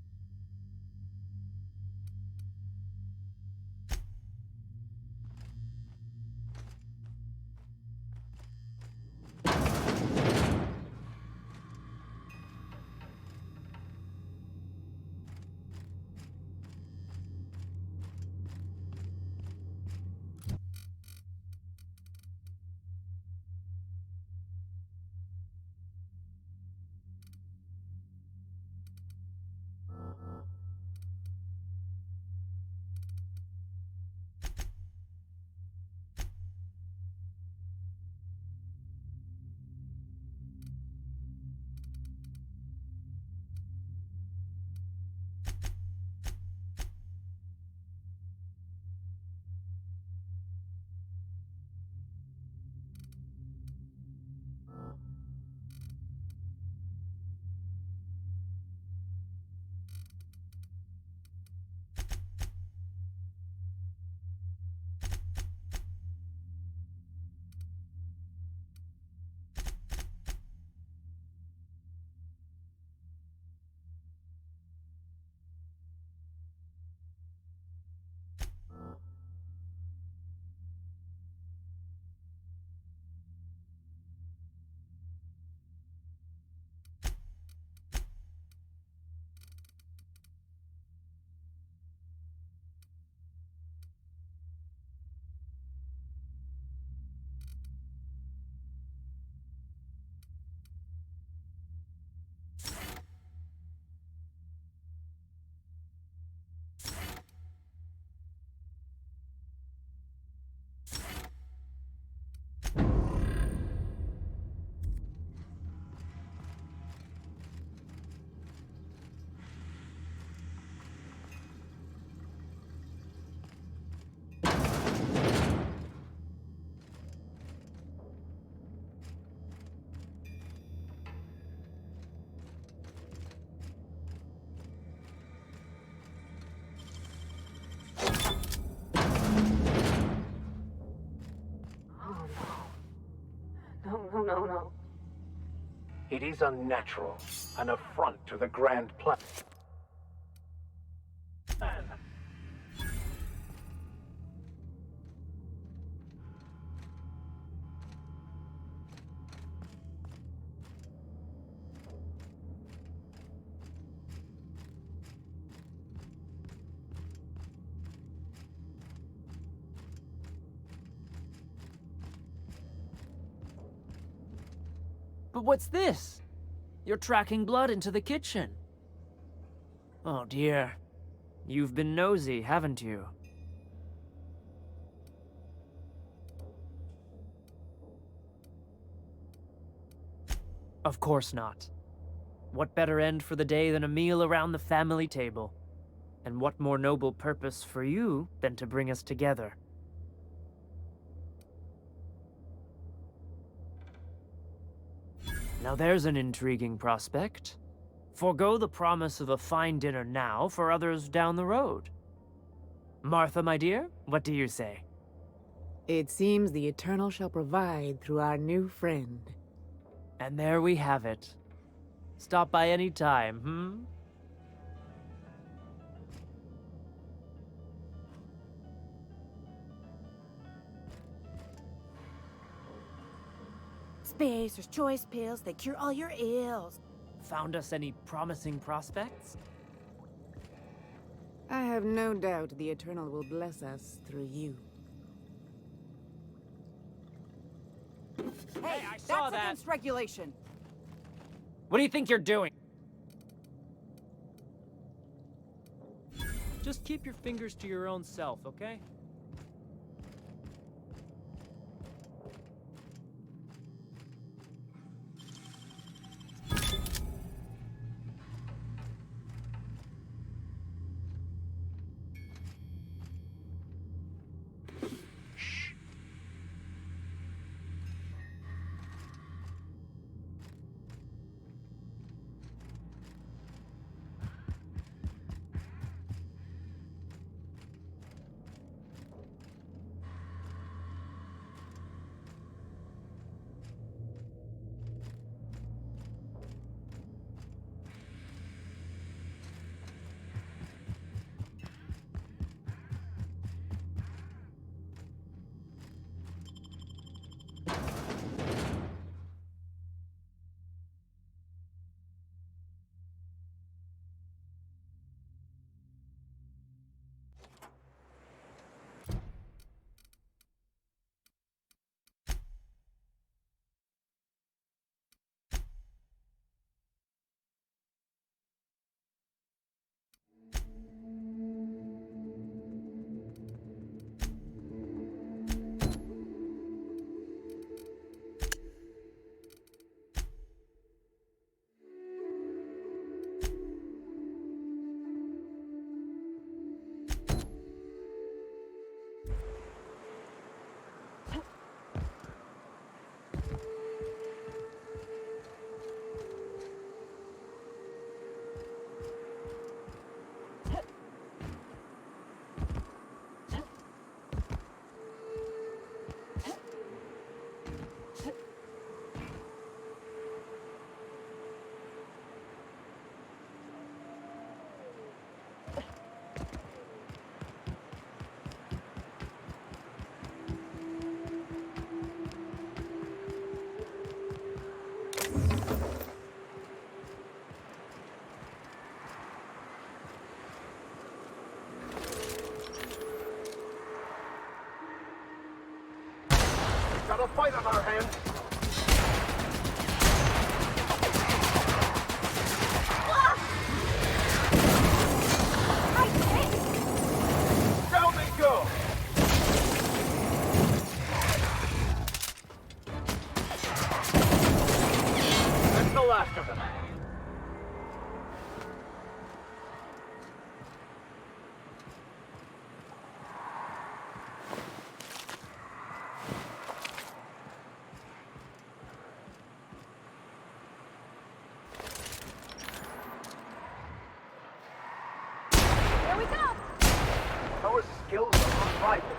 It is unnatural, an affront to the grand plan.
But what's this? You're tracking blood into the kitchen. Oh dear. You've been nosy, haven't you? Of course not. What better end for the day than a meal around the family table? And what more noble purpose for you than to bring us together? Now there's an intriguing prospect. Forgo the promise of a fine dinner now for others down the road. Martha, my dear, what do you say?
It seems the Eternal shall provide through our new friend.
And there we have it. Stop by any time, hmm?
Spacer's choice pills, they cure all your ills.
Found us any promising prospects?
I have no doubt the Eternal will bless us through you.
Hey,
I saw
that's
that.
against regulation.
What do you think you're doing? Just keep your fingers to your own self, okay?
Got a fight on our hands. Down they go. That's the last of them. Our skills are unrivaled.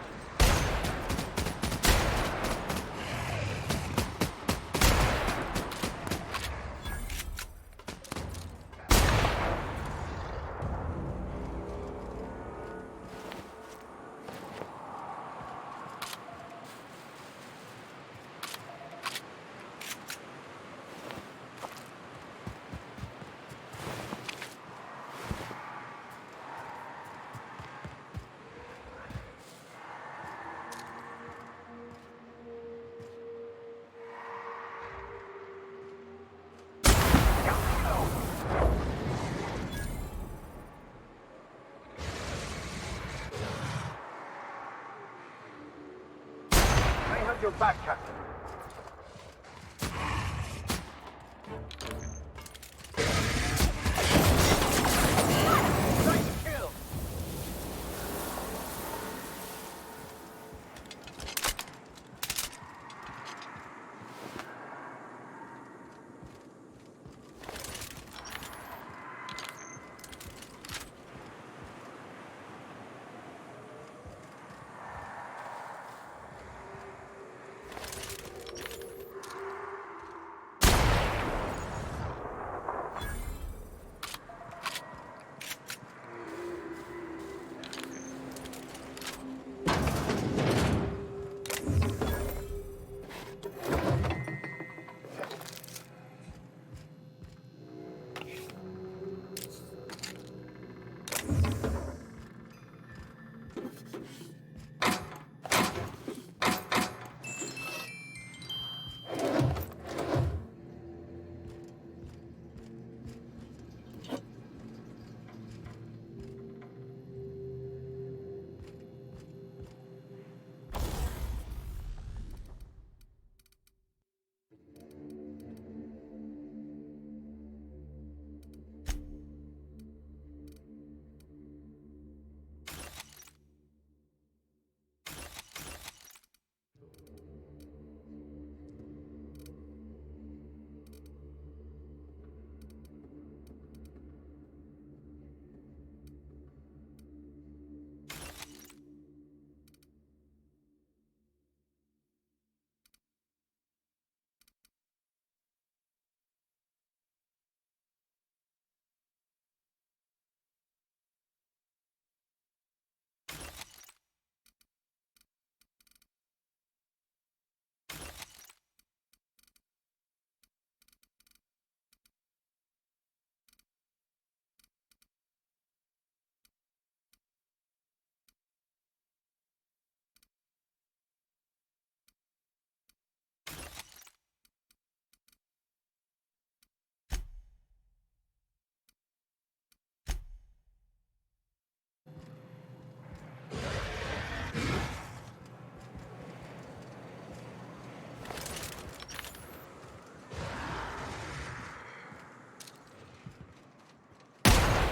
your back, Captain. Nice kill!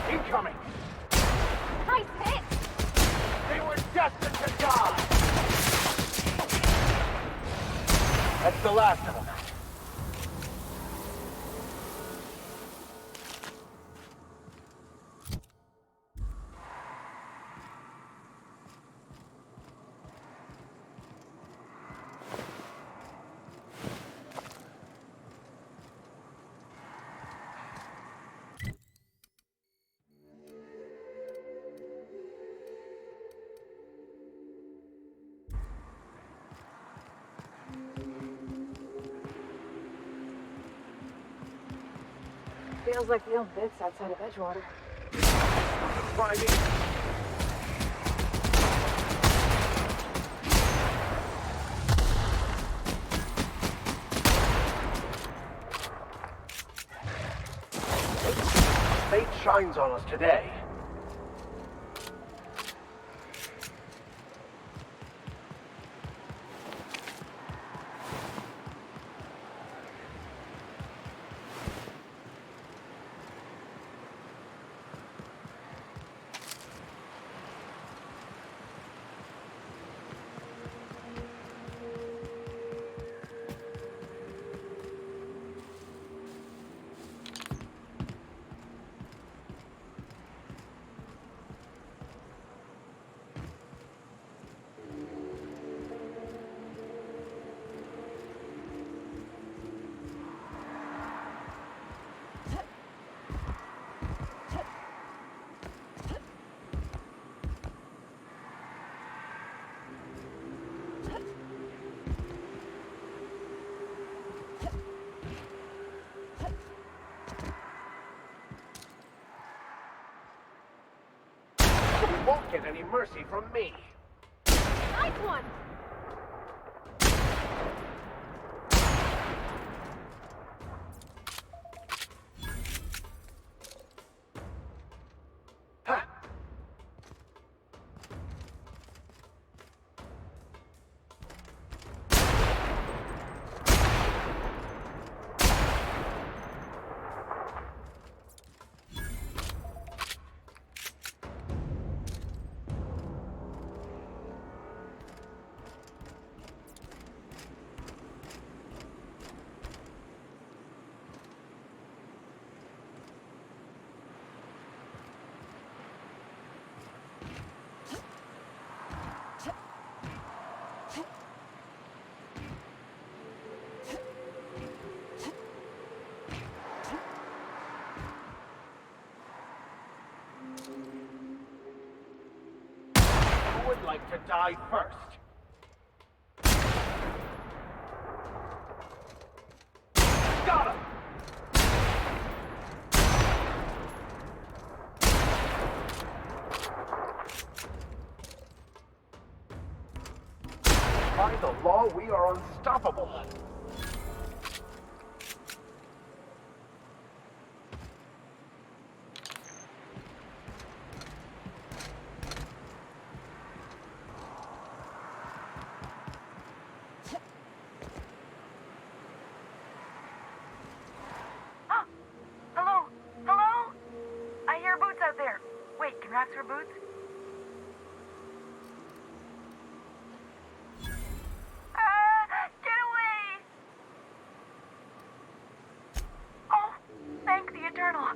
Incoming!
Nice hit!
They were destined to die! That's the last of them.
Feels like the old bits outside of Edgewater.
Priming. Fate shines on us today. Won't get any mercy from me.
Nice one!
to die first. Got him! By the law, we are unstoppable.
Hello? Hello? I hear Boots out there. Wait, can Raps hear Boots? Get away! Oh, thank the Eternal.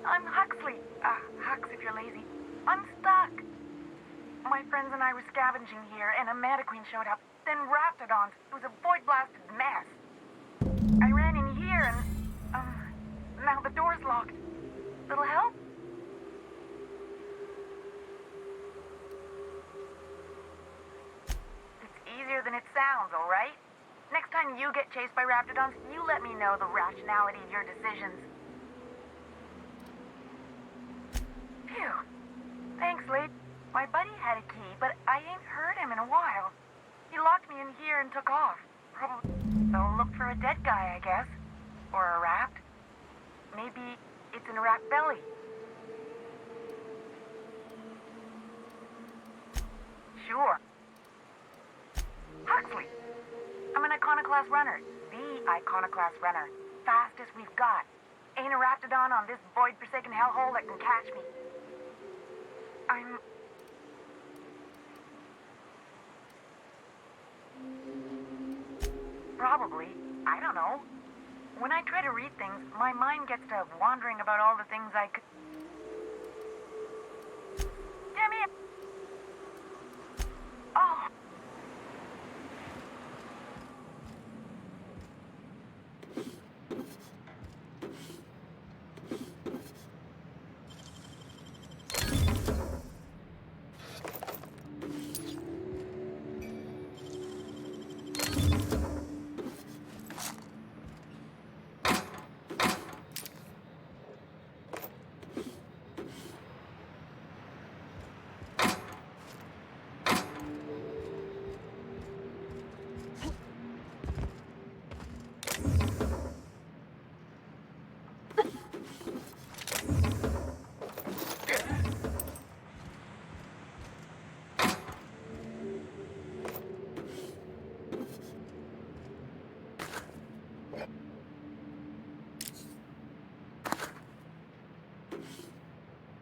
I'm Huxley. Hux if you're lazy. I'm stuck. My friends and I were scavenging here, and a Manta Queen showed up. Then Raptidons. It was a void-blasted mess. I ran in here and, now the door's locked. Little help? It's easier than it sounds, all right? Next time you get chased by Raptidons, you let me know the rationality of your decisions. Phew. Thanks, Lee. My buddy had a key, but I ain't heard him in a while. He locked me in here and took off. Probably. So look for a dead guy, I guess. Or a rat. Maybe it's in a rat belly. Sure. Huxley. I'm an Iconoclast runner. The Iconoclast runner. Fastest we've got. Ain't a Raptidon on this void-forsaken hellhole that can catch me. I'm... Probably. I don't know. When I try to read things, my mind gets to wandering about all the things I could... Damn it! Oh!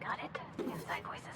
Got it. Inside voices.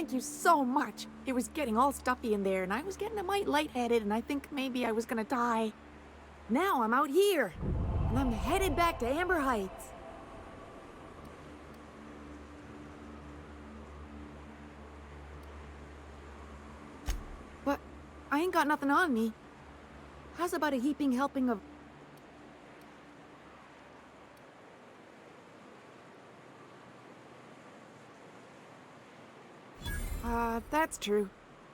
Thank you so much. It was getting all stuffy in there, and I was getting a mite lightheaded, and I think maybe I was gonna die. Now I'm out here, and I'm headed back to Amber Heights. But I ain't got nothing on me. How's about a heaping helping of... That's true.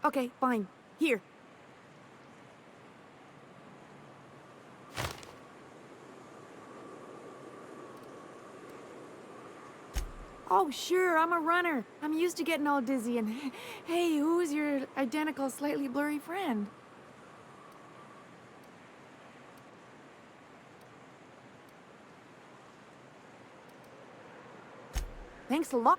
Okay, fine. Here. Oh, sure, I'm a runner. I'm used to getting all dizzy and... Hey, who's your identical, slightly blurry friend? Thanks a lot.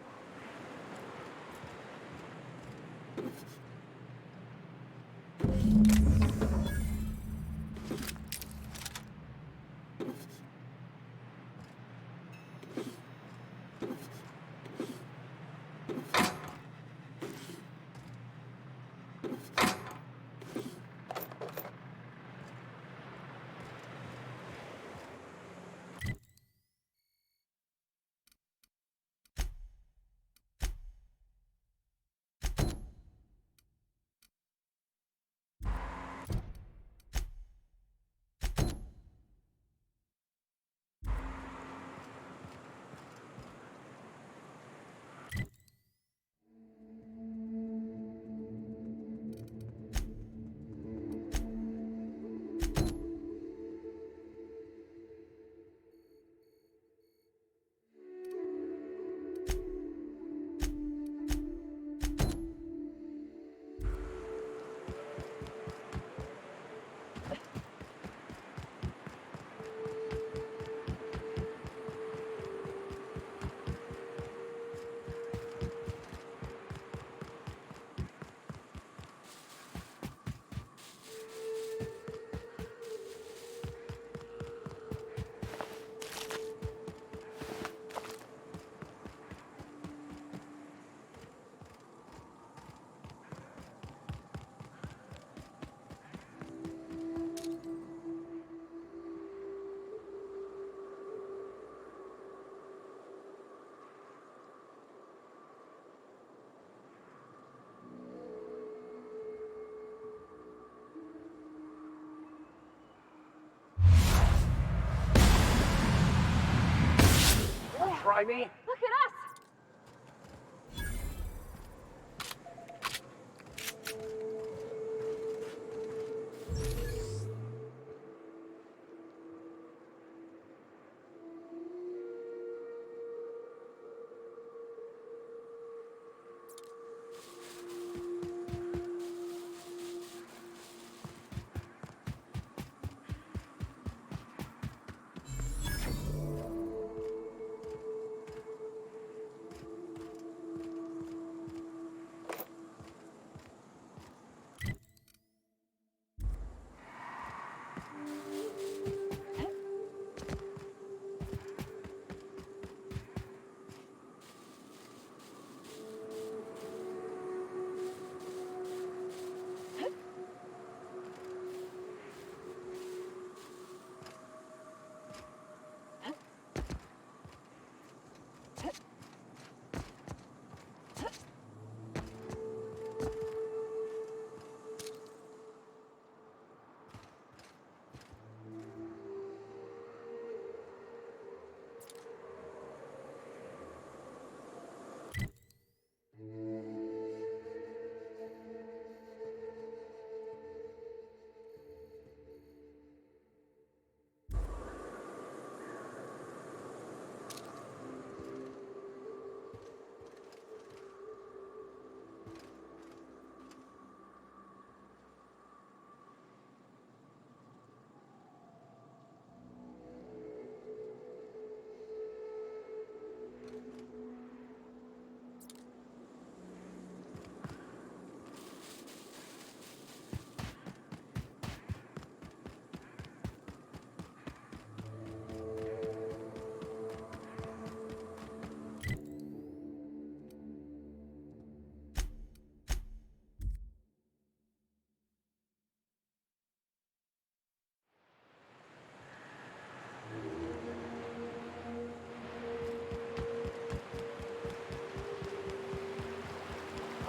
Try me?
Look at us!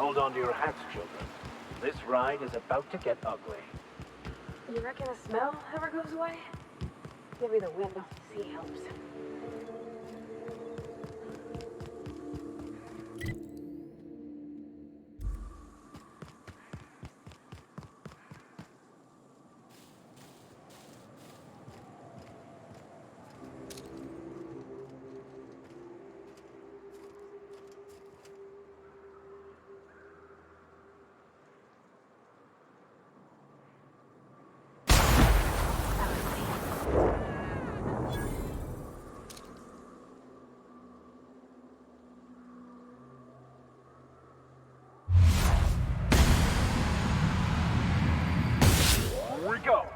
Hold on to your hats, children. This ride is about to get ugly.
You reckon the smell ever goes away? Maybe the wind off the sea helps.
Here we go.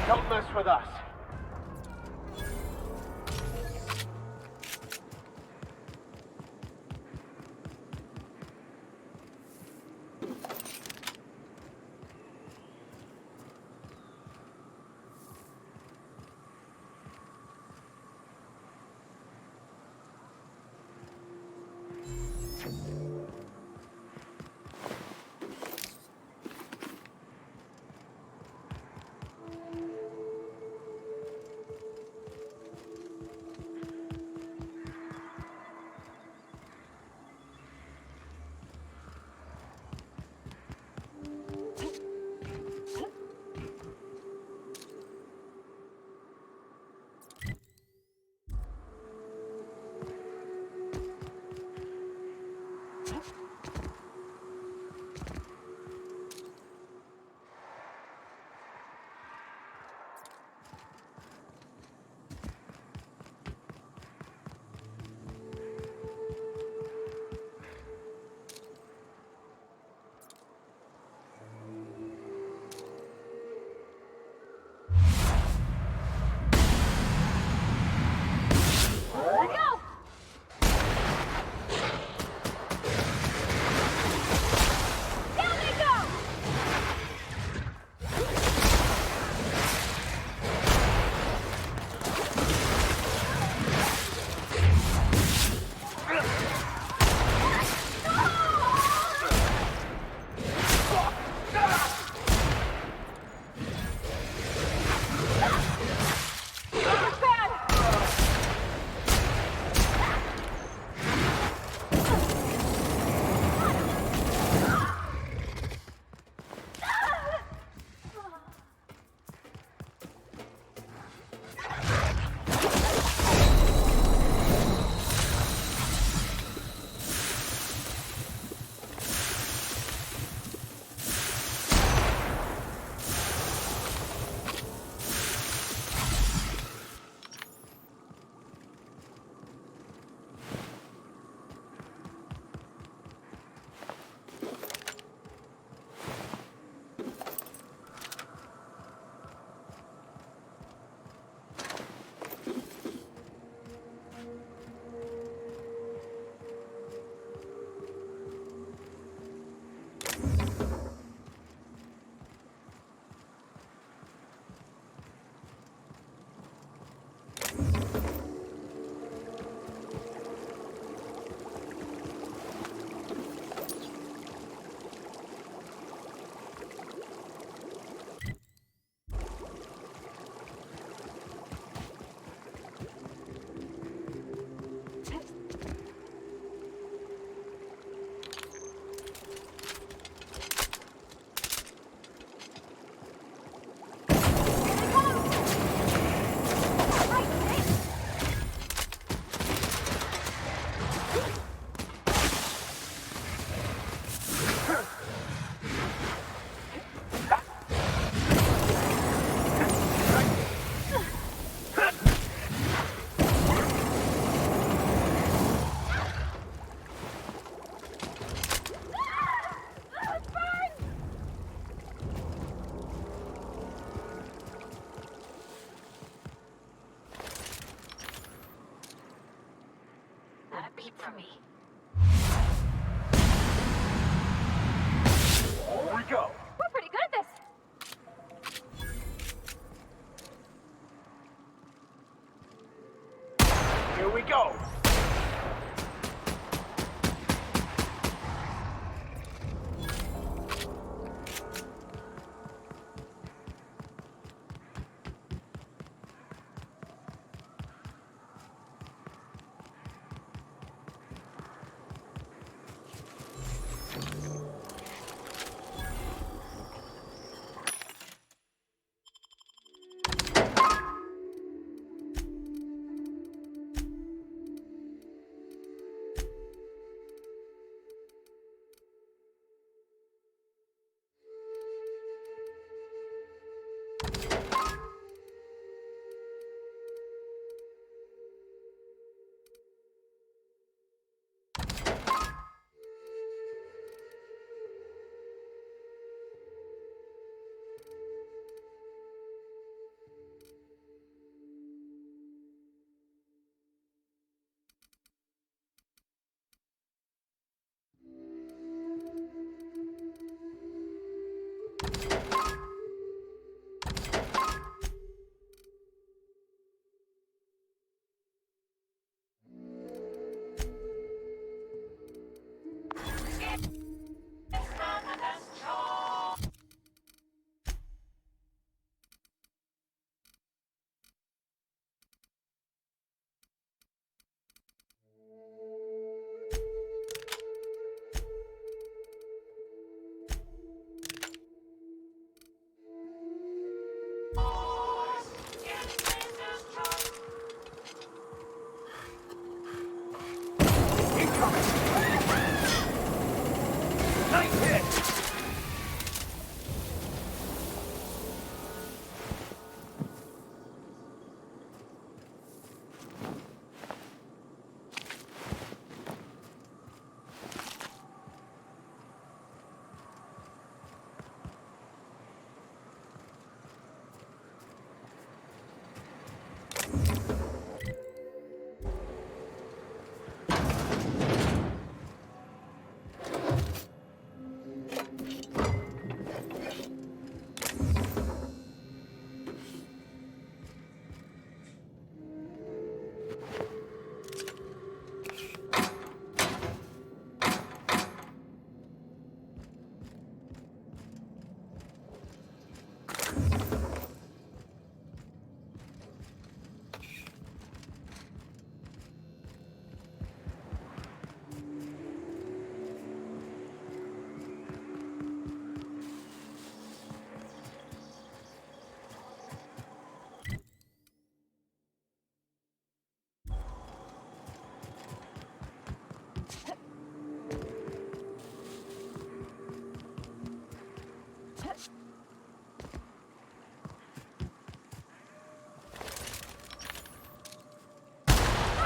Don't mess with us.
For me.
Here we go.
We're pretty good at this.
Here we go.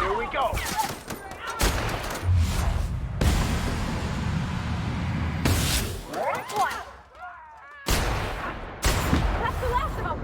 Here we go.
What? That's the last of them!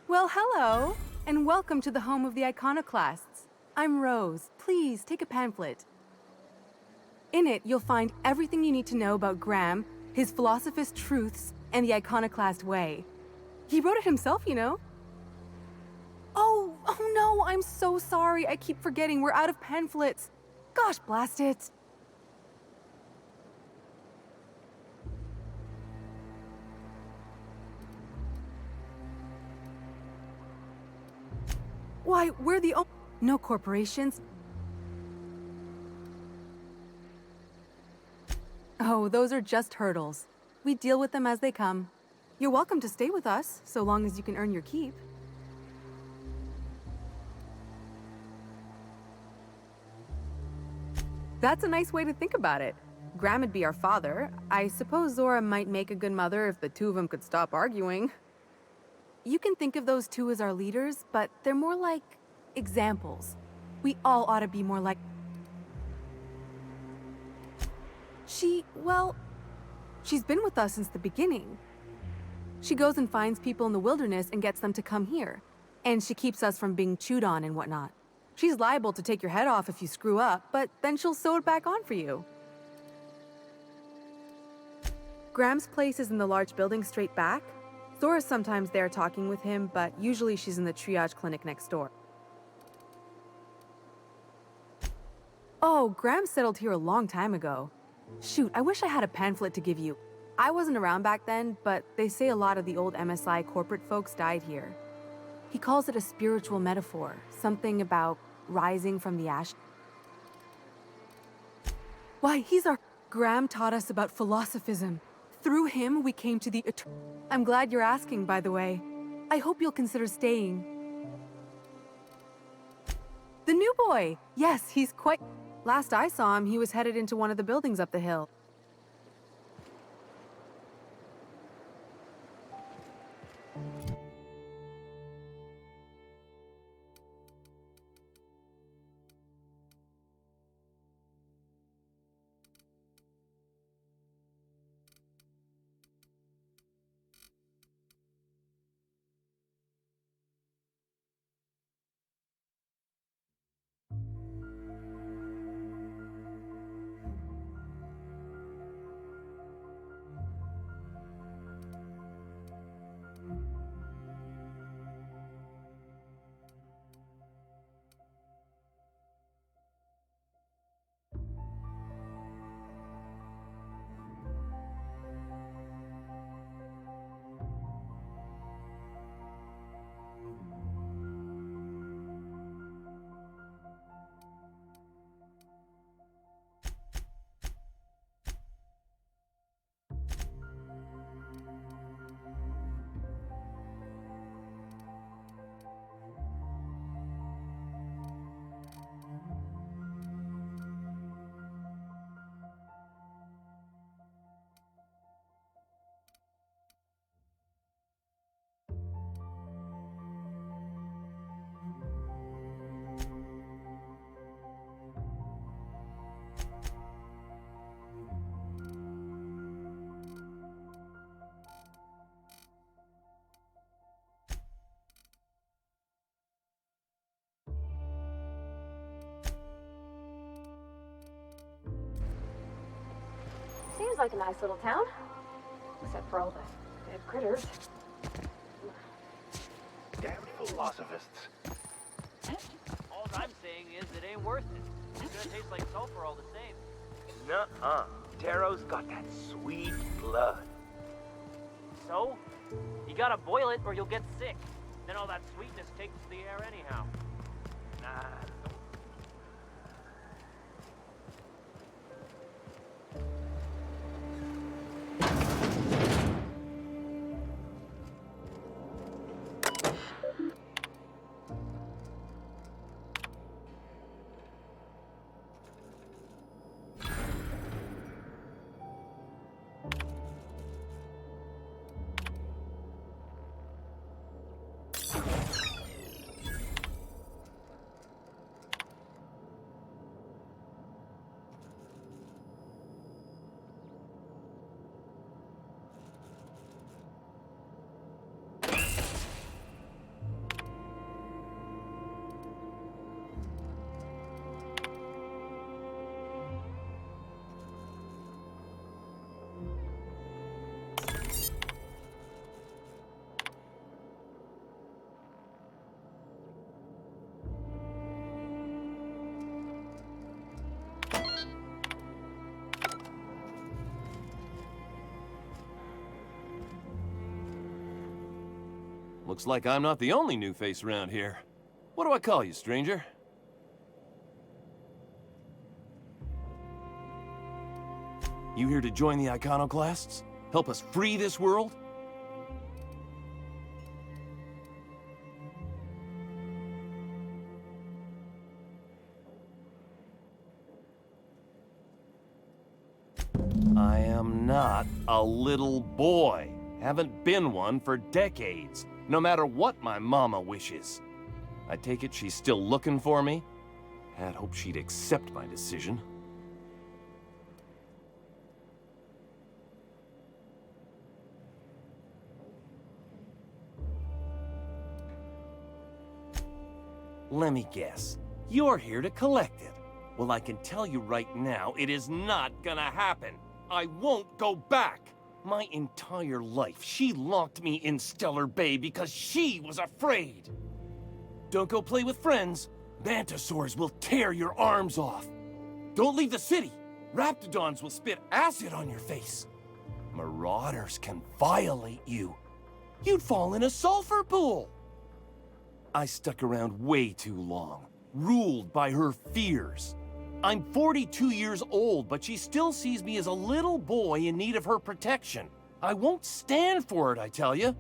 Well, hello, and welcome to the home of the iconoclasts. I'm Rose. Please take a pamphlet. In it, you'll find everything you need to know about Graham, his philosophist truths, and the iconoclast way. He wrote it himself, you know. Oh no, I'm so sorry. I keep forgetting we're out of pamphlets. Gosh, blast it. Why, we're the no corporations. Oh, those are just hurdles. We deal with them as they come. You're welcome to stay with us, so long as you can earn your keep. That's a nice way to think about it. Graham would be our father. I suppose Zora might make a good mother if the two of them could stop arguing. You can think of those two as our leaders, but they're more like examples. We all ought to be more like... She's been with us since the beginning. She goes and finds people in the wilderness and gets them to come here. And she keeps us from being chewed on and whatnot. She's liable to take your head off if you screw up, but then she'll sew it back on for you. Graham's place is in the large building straight back.
Zora's sometimes there talking with him, but usually she's in the triage clinic next door. Oh, Graham settled here a long time ago. Shoot, I wish I had a pamphlet to give you. I wasn't around back then, but they say a lot of the old MSI corporate folks died here. He calls it a spiritual metaphor, something about rising from the ash. Why, Graham taught us about philosophism. Through him, we came to the I'm glad you're asking, by the way. I hope you'll consider staying. The new boy! Yes, he's quite... Last I saw him, he was headed into one of the buildings up the hill.
Seems like a nice little town. Except for all the dead critters.
Damn philosophists.
All I'm saying is it ain't worth it. It's gonna taste like sulfur all the same.
Nuh-uh. Taro's got that sweet blood.
So? You gotta boil it or you'll get sick. Then all that sweetness takes the air anyhow.
Nah,
Looks like I'm not the only new face around here. What do I call you, stranger? You here to join the iconoclasts? Help us free this world? I am not a little boy. Haven't been one for decades, no matter what my mama wishes. I take it she's still looking for me? Had hoped she'd accept my decision. Let me guess. You're here to collect it. Well, I can tell you right now, it is not gonna happen. I won't go back. My entire life, she locked me in Stellar Bay because she was afraid. Don't go play with friends. Mantisaurs will tear your arms off. Don't leave the city. Raptidons will spit acid on your face. Marauders can violate you. You'd fall in a sulfur pool. I stuck around way too long, ruled by her fears. I'm 42 years old, but she still sees me as a little boy in need of her protection. I won't stand for it, I tell you.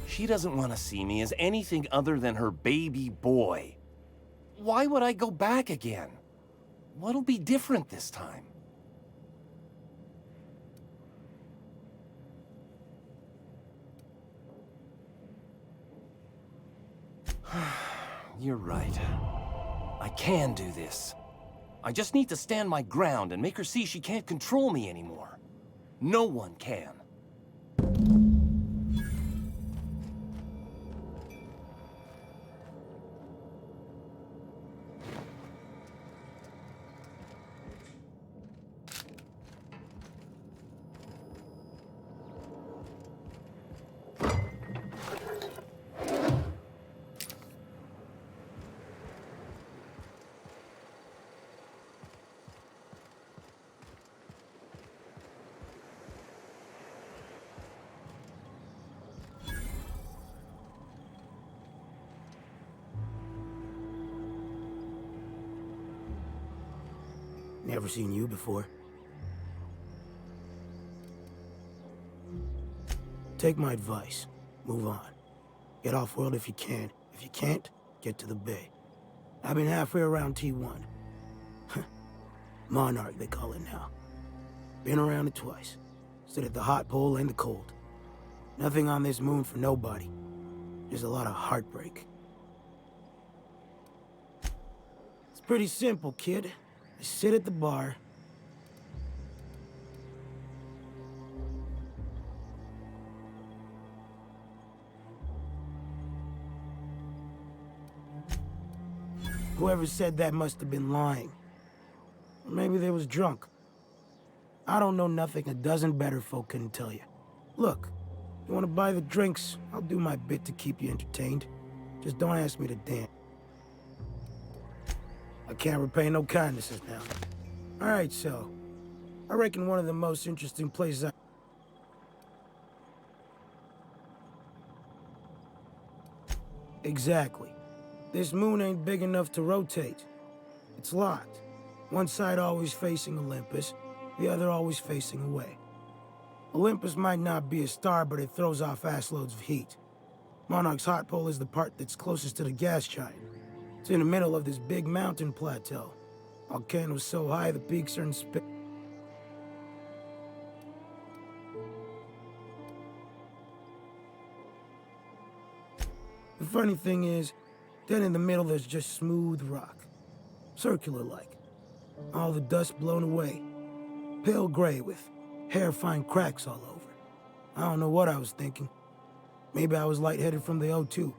She doesn't want to see me as anything other than her baby boy. Why would I go back again? What'll be different this time? You're right. I can do this. I just need to stand my ground and make her see she can't control me anymore. No one can.
Never seen you before. Take my advice. Move on. Get off-world if you can. If you can't, get to the bay. I've been halfway around T1. Monarch, they call it now. Been around it twice. Stood at the hot pole and the cold. Nothing on this moon for nobody. Just a lot of heartbreak. It's pretty simple, kid. I sit at the bar. Whoever said that must have been lying. Or maybe they was drunk. I don't know nothing a dozen better folk couldn't tell you. Look, you want to buy the drinks, I'll do my bit to keep you entertained. Just don't ask me to dance. I can't repay no kindnesses now. All right, so, I reckon one of the most interesting places Exactly. This moon ain't big enough to rotate. It's locked. One side always facing Olympus, the other always facing away. Olympus might not be a star, but it throws off assloads of heat. Monarch's hot pole is the part that's closest to the gas giant. It's in the middle of this big mountain plateau. Volcano's so high the peaks are in space. The funny thing is, then in the middle there's just smooth rock. Circular-like. All the dust blown away. Pale gray with hair-fine cracks all over. I don't know what I was thinking. Maybe I was lightheaded from the O2.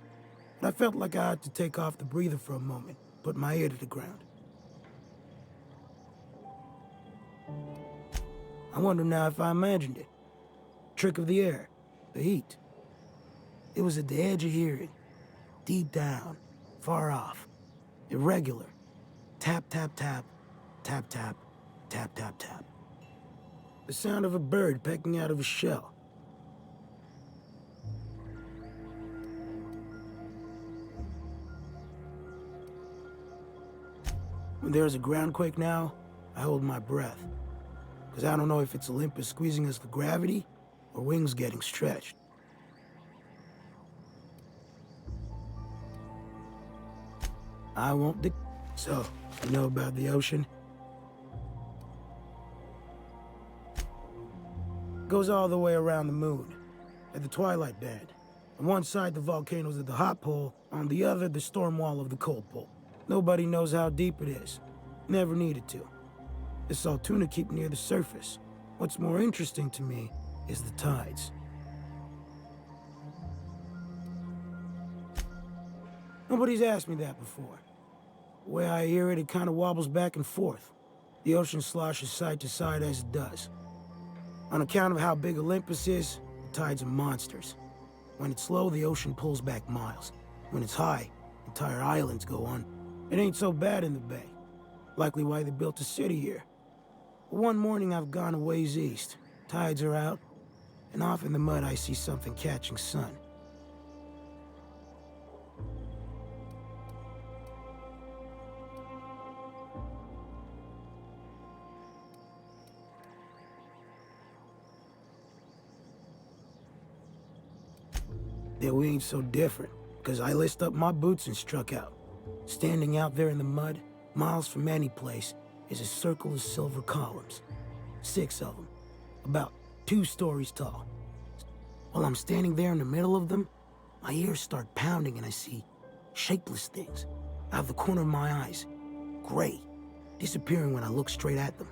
But I felt like I had to take off the breather for a moment, put my ear to the ground. I wonder now if I imagined it. Trick of the air, the heat. It was at the edge of hearing, deep down, far off, irregular. Tap, tap, tap, tap, tap, tap, tap, tap. The sound of a bird pecking out of a shell. When there's a groundquake now, I hold my breath. Because I don't know if it's Olympus squeezing us for gravity, or wings getting stretched. I won't So, you know about the ocean? Goes all the way around the moon, at the twilight band. On one side, the volcanoes at the hot pole, on the other, the storm wall of the cold pole. Nobody knows how deep it is. Never needed to. The Saltuna keep near the surface. What's more interesting to me is the tides. Nobody's asked me that before. The way I hear it, it kind of wobbles back and forth. The ocean sloshes side to side as it does. On account of how big Olympus is, the tides are monsters. When it's low, the ocean pulls back miles. When it's high, entire islands go on. It ain't so bad in the bay. Likely why they built a city here. But one morning I've gone a ways east. Tides are out, and off in the mud I see something catching sun. Yeah, we ain't so different, because I laced up my boots and struck out. Standing out there in the mud, miles from any place, is a circle of silver columns. 6 of them, about 2 stories tall. While I'm standing there in the middle of them, my ears start pounding and I see shapeless things out of the corner of my eyes, gray, disappearing when I look straight at them.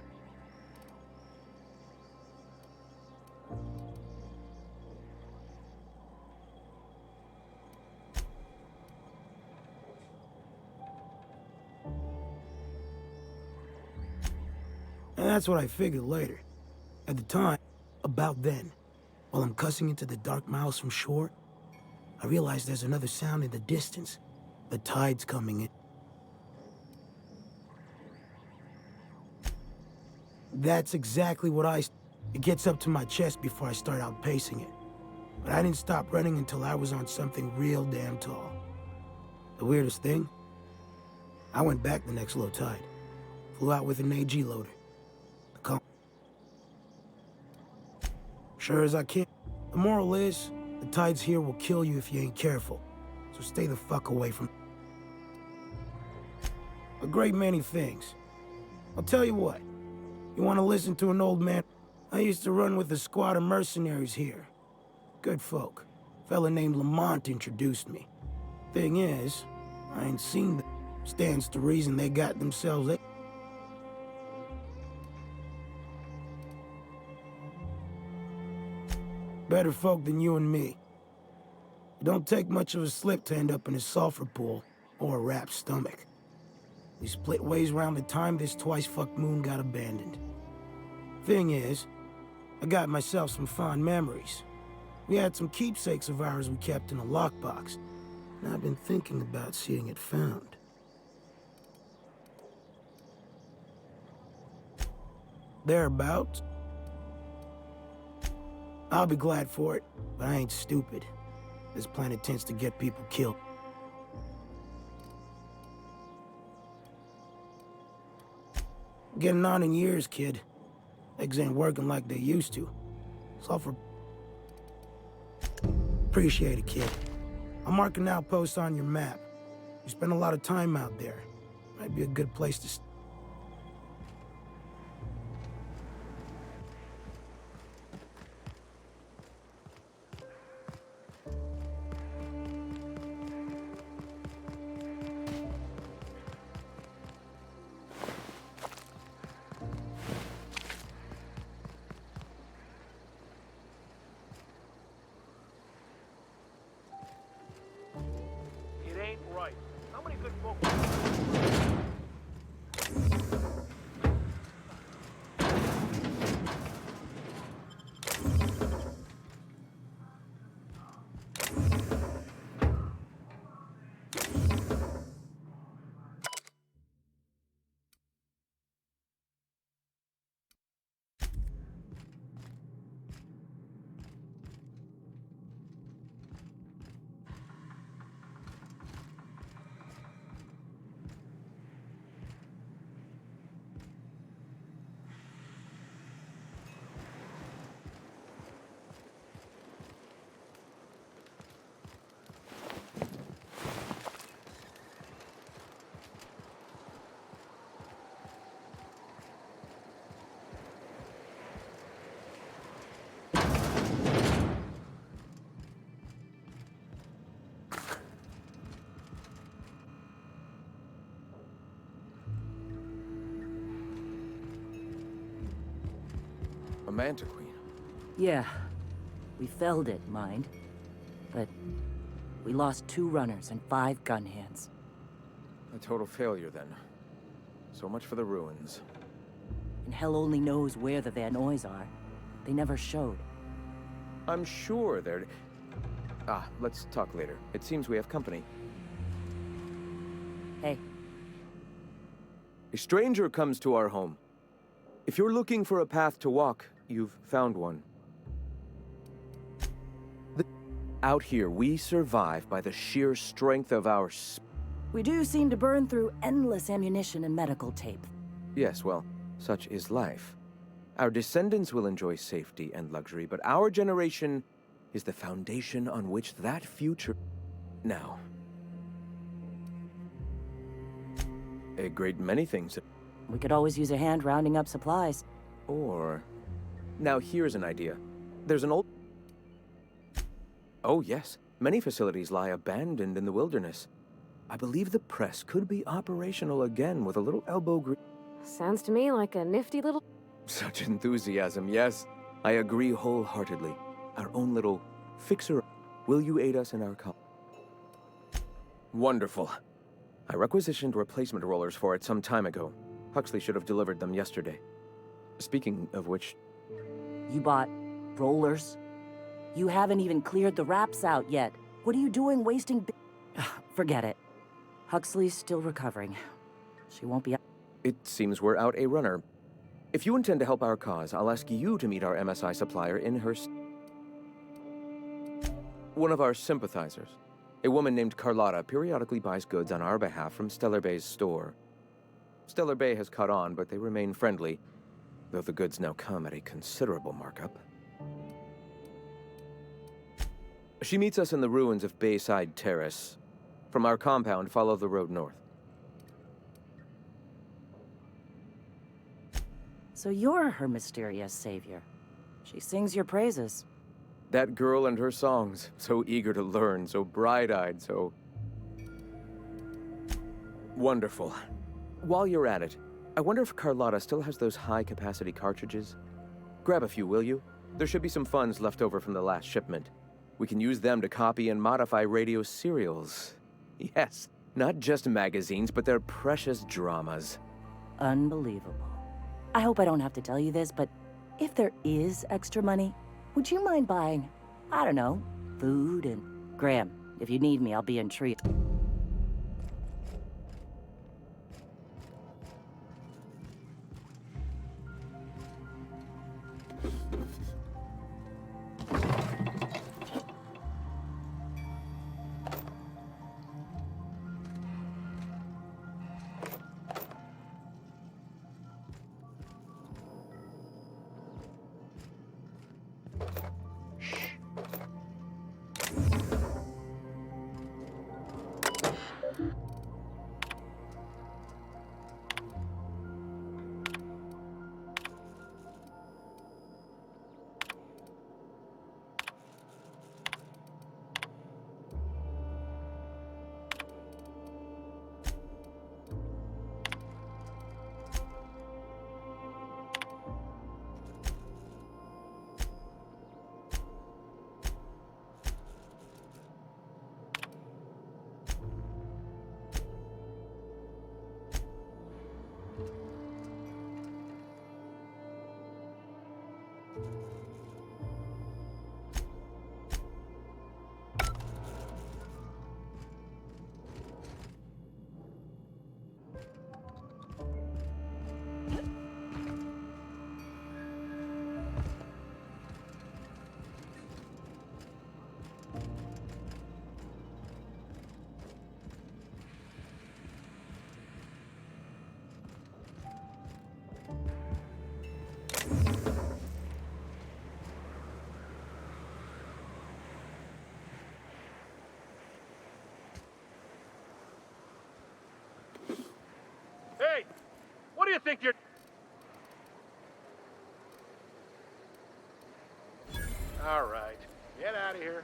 And that's what I figured later. At the time, about then, while I'm cussing into the dark miles from shore, I realize there's another sound in the distance. The tide's coming in. That's exactly what It gets up to my chest before I start outpacing it. But I didn't stop running until I was on something real damn tall. The weirdest thing? I went back the next low tide. Flew out with an AG loader. Sure as I can. The moral is, the tides here will kill you if you ain't careful. So stay the fuck away from... A great many things. I'll tell you what. You want to listen to an old man? I used to run with a squad of mercenaries here. Good folk. A fella named Lamont introduced me. Thing is, I ain't seen them. Stands to reason they got themselves... Better folk than you and me. It don't take much of a slip to end up in a sulfur pool or a wrapped stomach. We split ways around the time this twice-fucked moon got abandoned. Thing is, I got myself some fond memories. We had some keepsakes of ours we kept in a lockbox, and I've been thinking about seeing it found. Thereabouts. I'll be glad for it, but I ain't stupid. This planet tends to get people killed. Getting on in years, kid. Eggs ain't working like they used to. Sulfur... Appreciate it, kid. I'm marking outposts on your map. You spend a lot of time out there. Might be a good place to...
It ain't right. How many good folk...
Manta Queen.
Yeah. We felled it, mind. But
We lost 2 runners and 5 gun hands.
A total failure, then. So much for the ruins.
And hell only knows where the Van Oys are. They never showed.
I'm sure they're... let's talk later. It seems we have company.
Hey.
A stranger comes to our home. If you're looking for a path to walk, you've found one. Out here, we survive by the sheer strength of our...
We do seem to burn through endless ammunition and medical tape.
Yes, well, such is life. Our descendants will enjoy safety and luxury, but our generation is the foundation on which that future... Now. A great many things.
We could always use a hand rounding up supplies.
Or... Now here's an idea. There's an old... Oh yes, many facilities lie abandoned in the wilderness. I believe the press could be operational again with a little elbow grease.
Sounds to me like a nifty little...
Such enthusiasm, yes. I agree wholeheartedly. Our own little fixer. Will you aid us in our cause? Wonderful. I requisitioned replacement rollers for it some time ago. Huxley should have delivered them yesterday. Speaking of which...
You bought rollers? You haven't even cleared the wraps out yet. What are you doing wasting... Forget it. Huxley's still recovering. She won't be...
It seems we're out a runner. If you intend to help our cause, I'll ask you to meet our MSI supplier in her... One of our sympathizers. A woman named Carlotta periodically buys goods on our behalf from Stellar Bay's store. Stellar Bay has caught on, but they remain friendly, though the goods now come at a considerable markup. She meets us in the ruins of Bayside Terrace. From our compound, follow the road north.
So you're her mysterious savior. She sings your praises.
That girl and her songs, so eager to learn, so bright-eyed, so... wonderful. While you're at it, I wonder if Carlotta still has those high-capacity cartridges? Grab a few, will you? There should be some funds left over from the last shipment. We can use them to copy and modify radio serials. Yes, not just magazines, but their precious dramas.
Unbelievable. I hope I don't have to tell you this, but if there is extra money, would you mind buying, I don't know, food and... Graham, if you need me, I'll be in treat.
Hey, what do you think you're... All right, get out of here.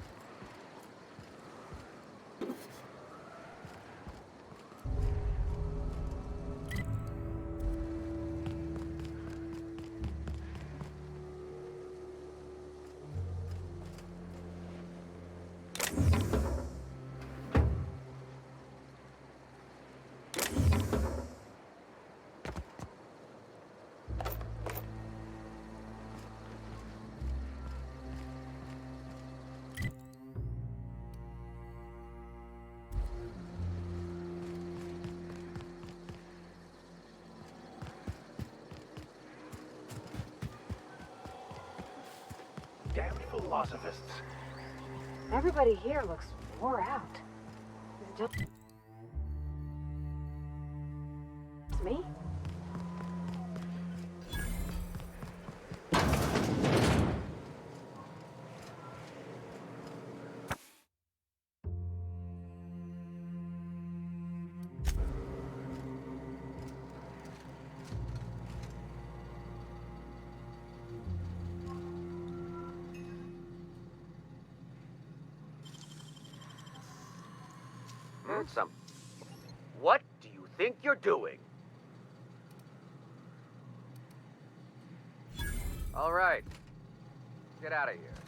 damn philosophists.
Everybody here looks wore out. Just me?
What do you think you're doing?
All right. Get out of here.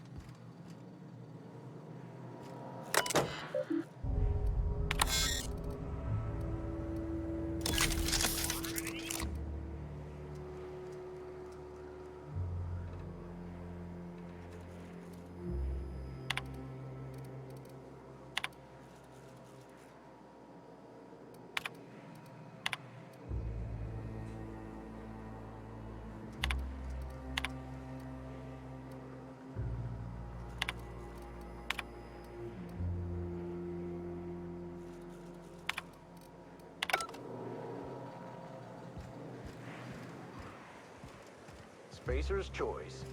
Spacer's choice.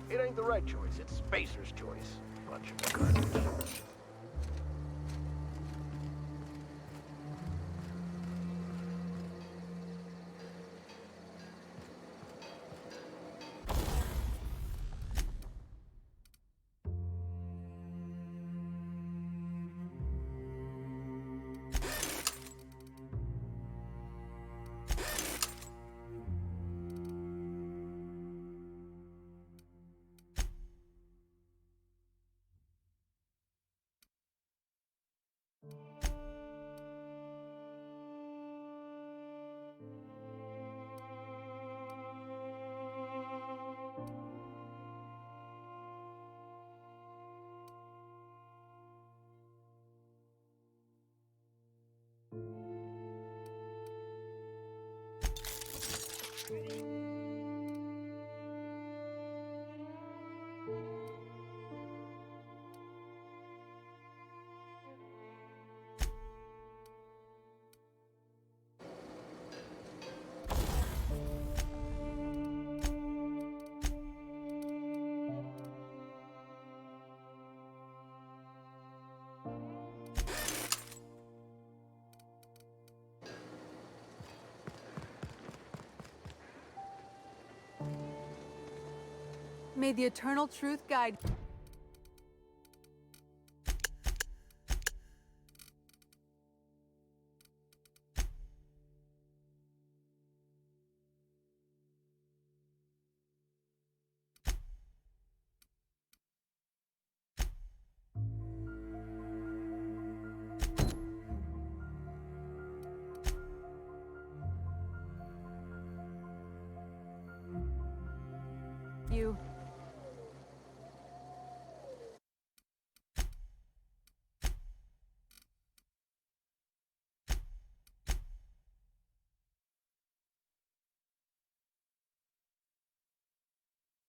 It ain't the right choice, it's Spacer's choice. Bunch of garbage.
May the eternal truth guide. You.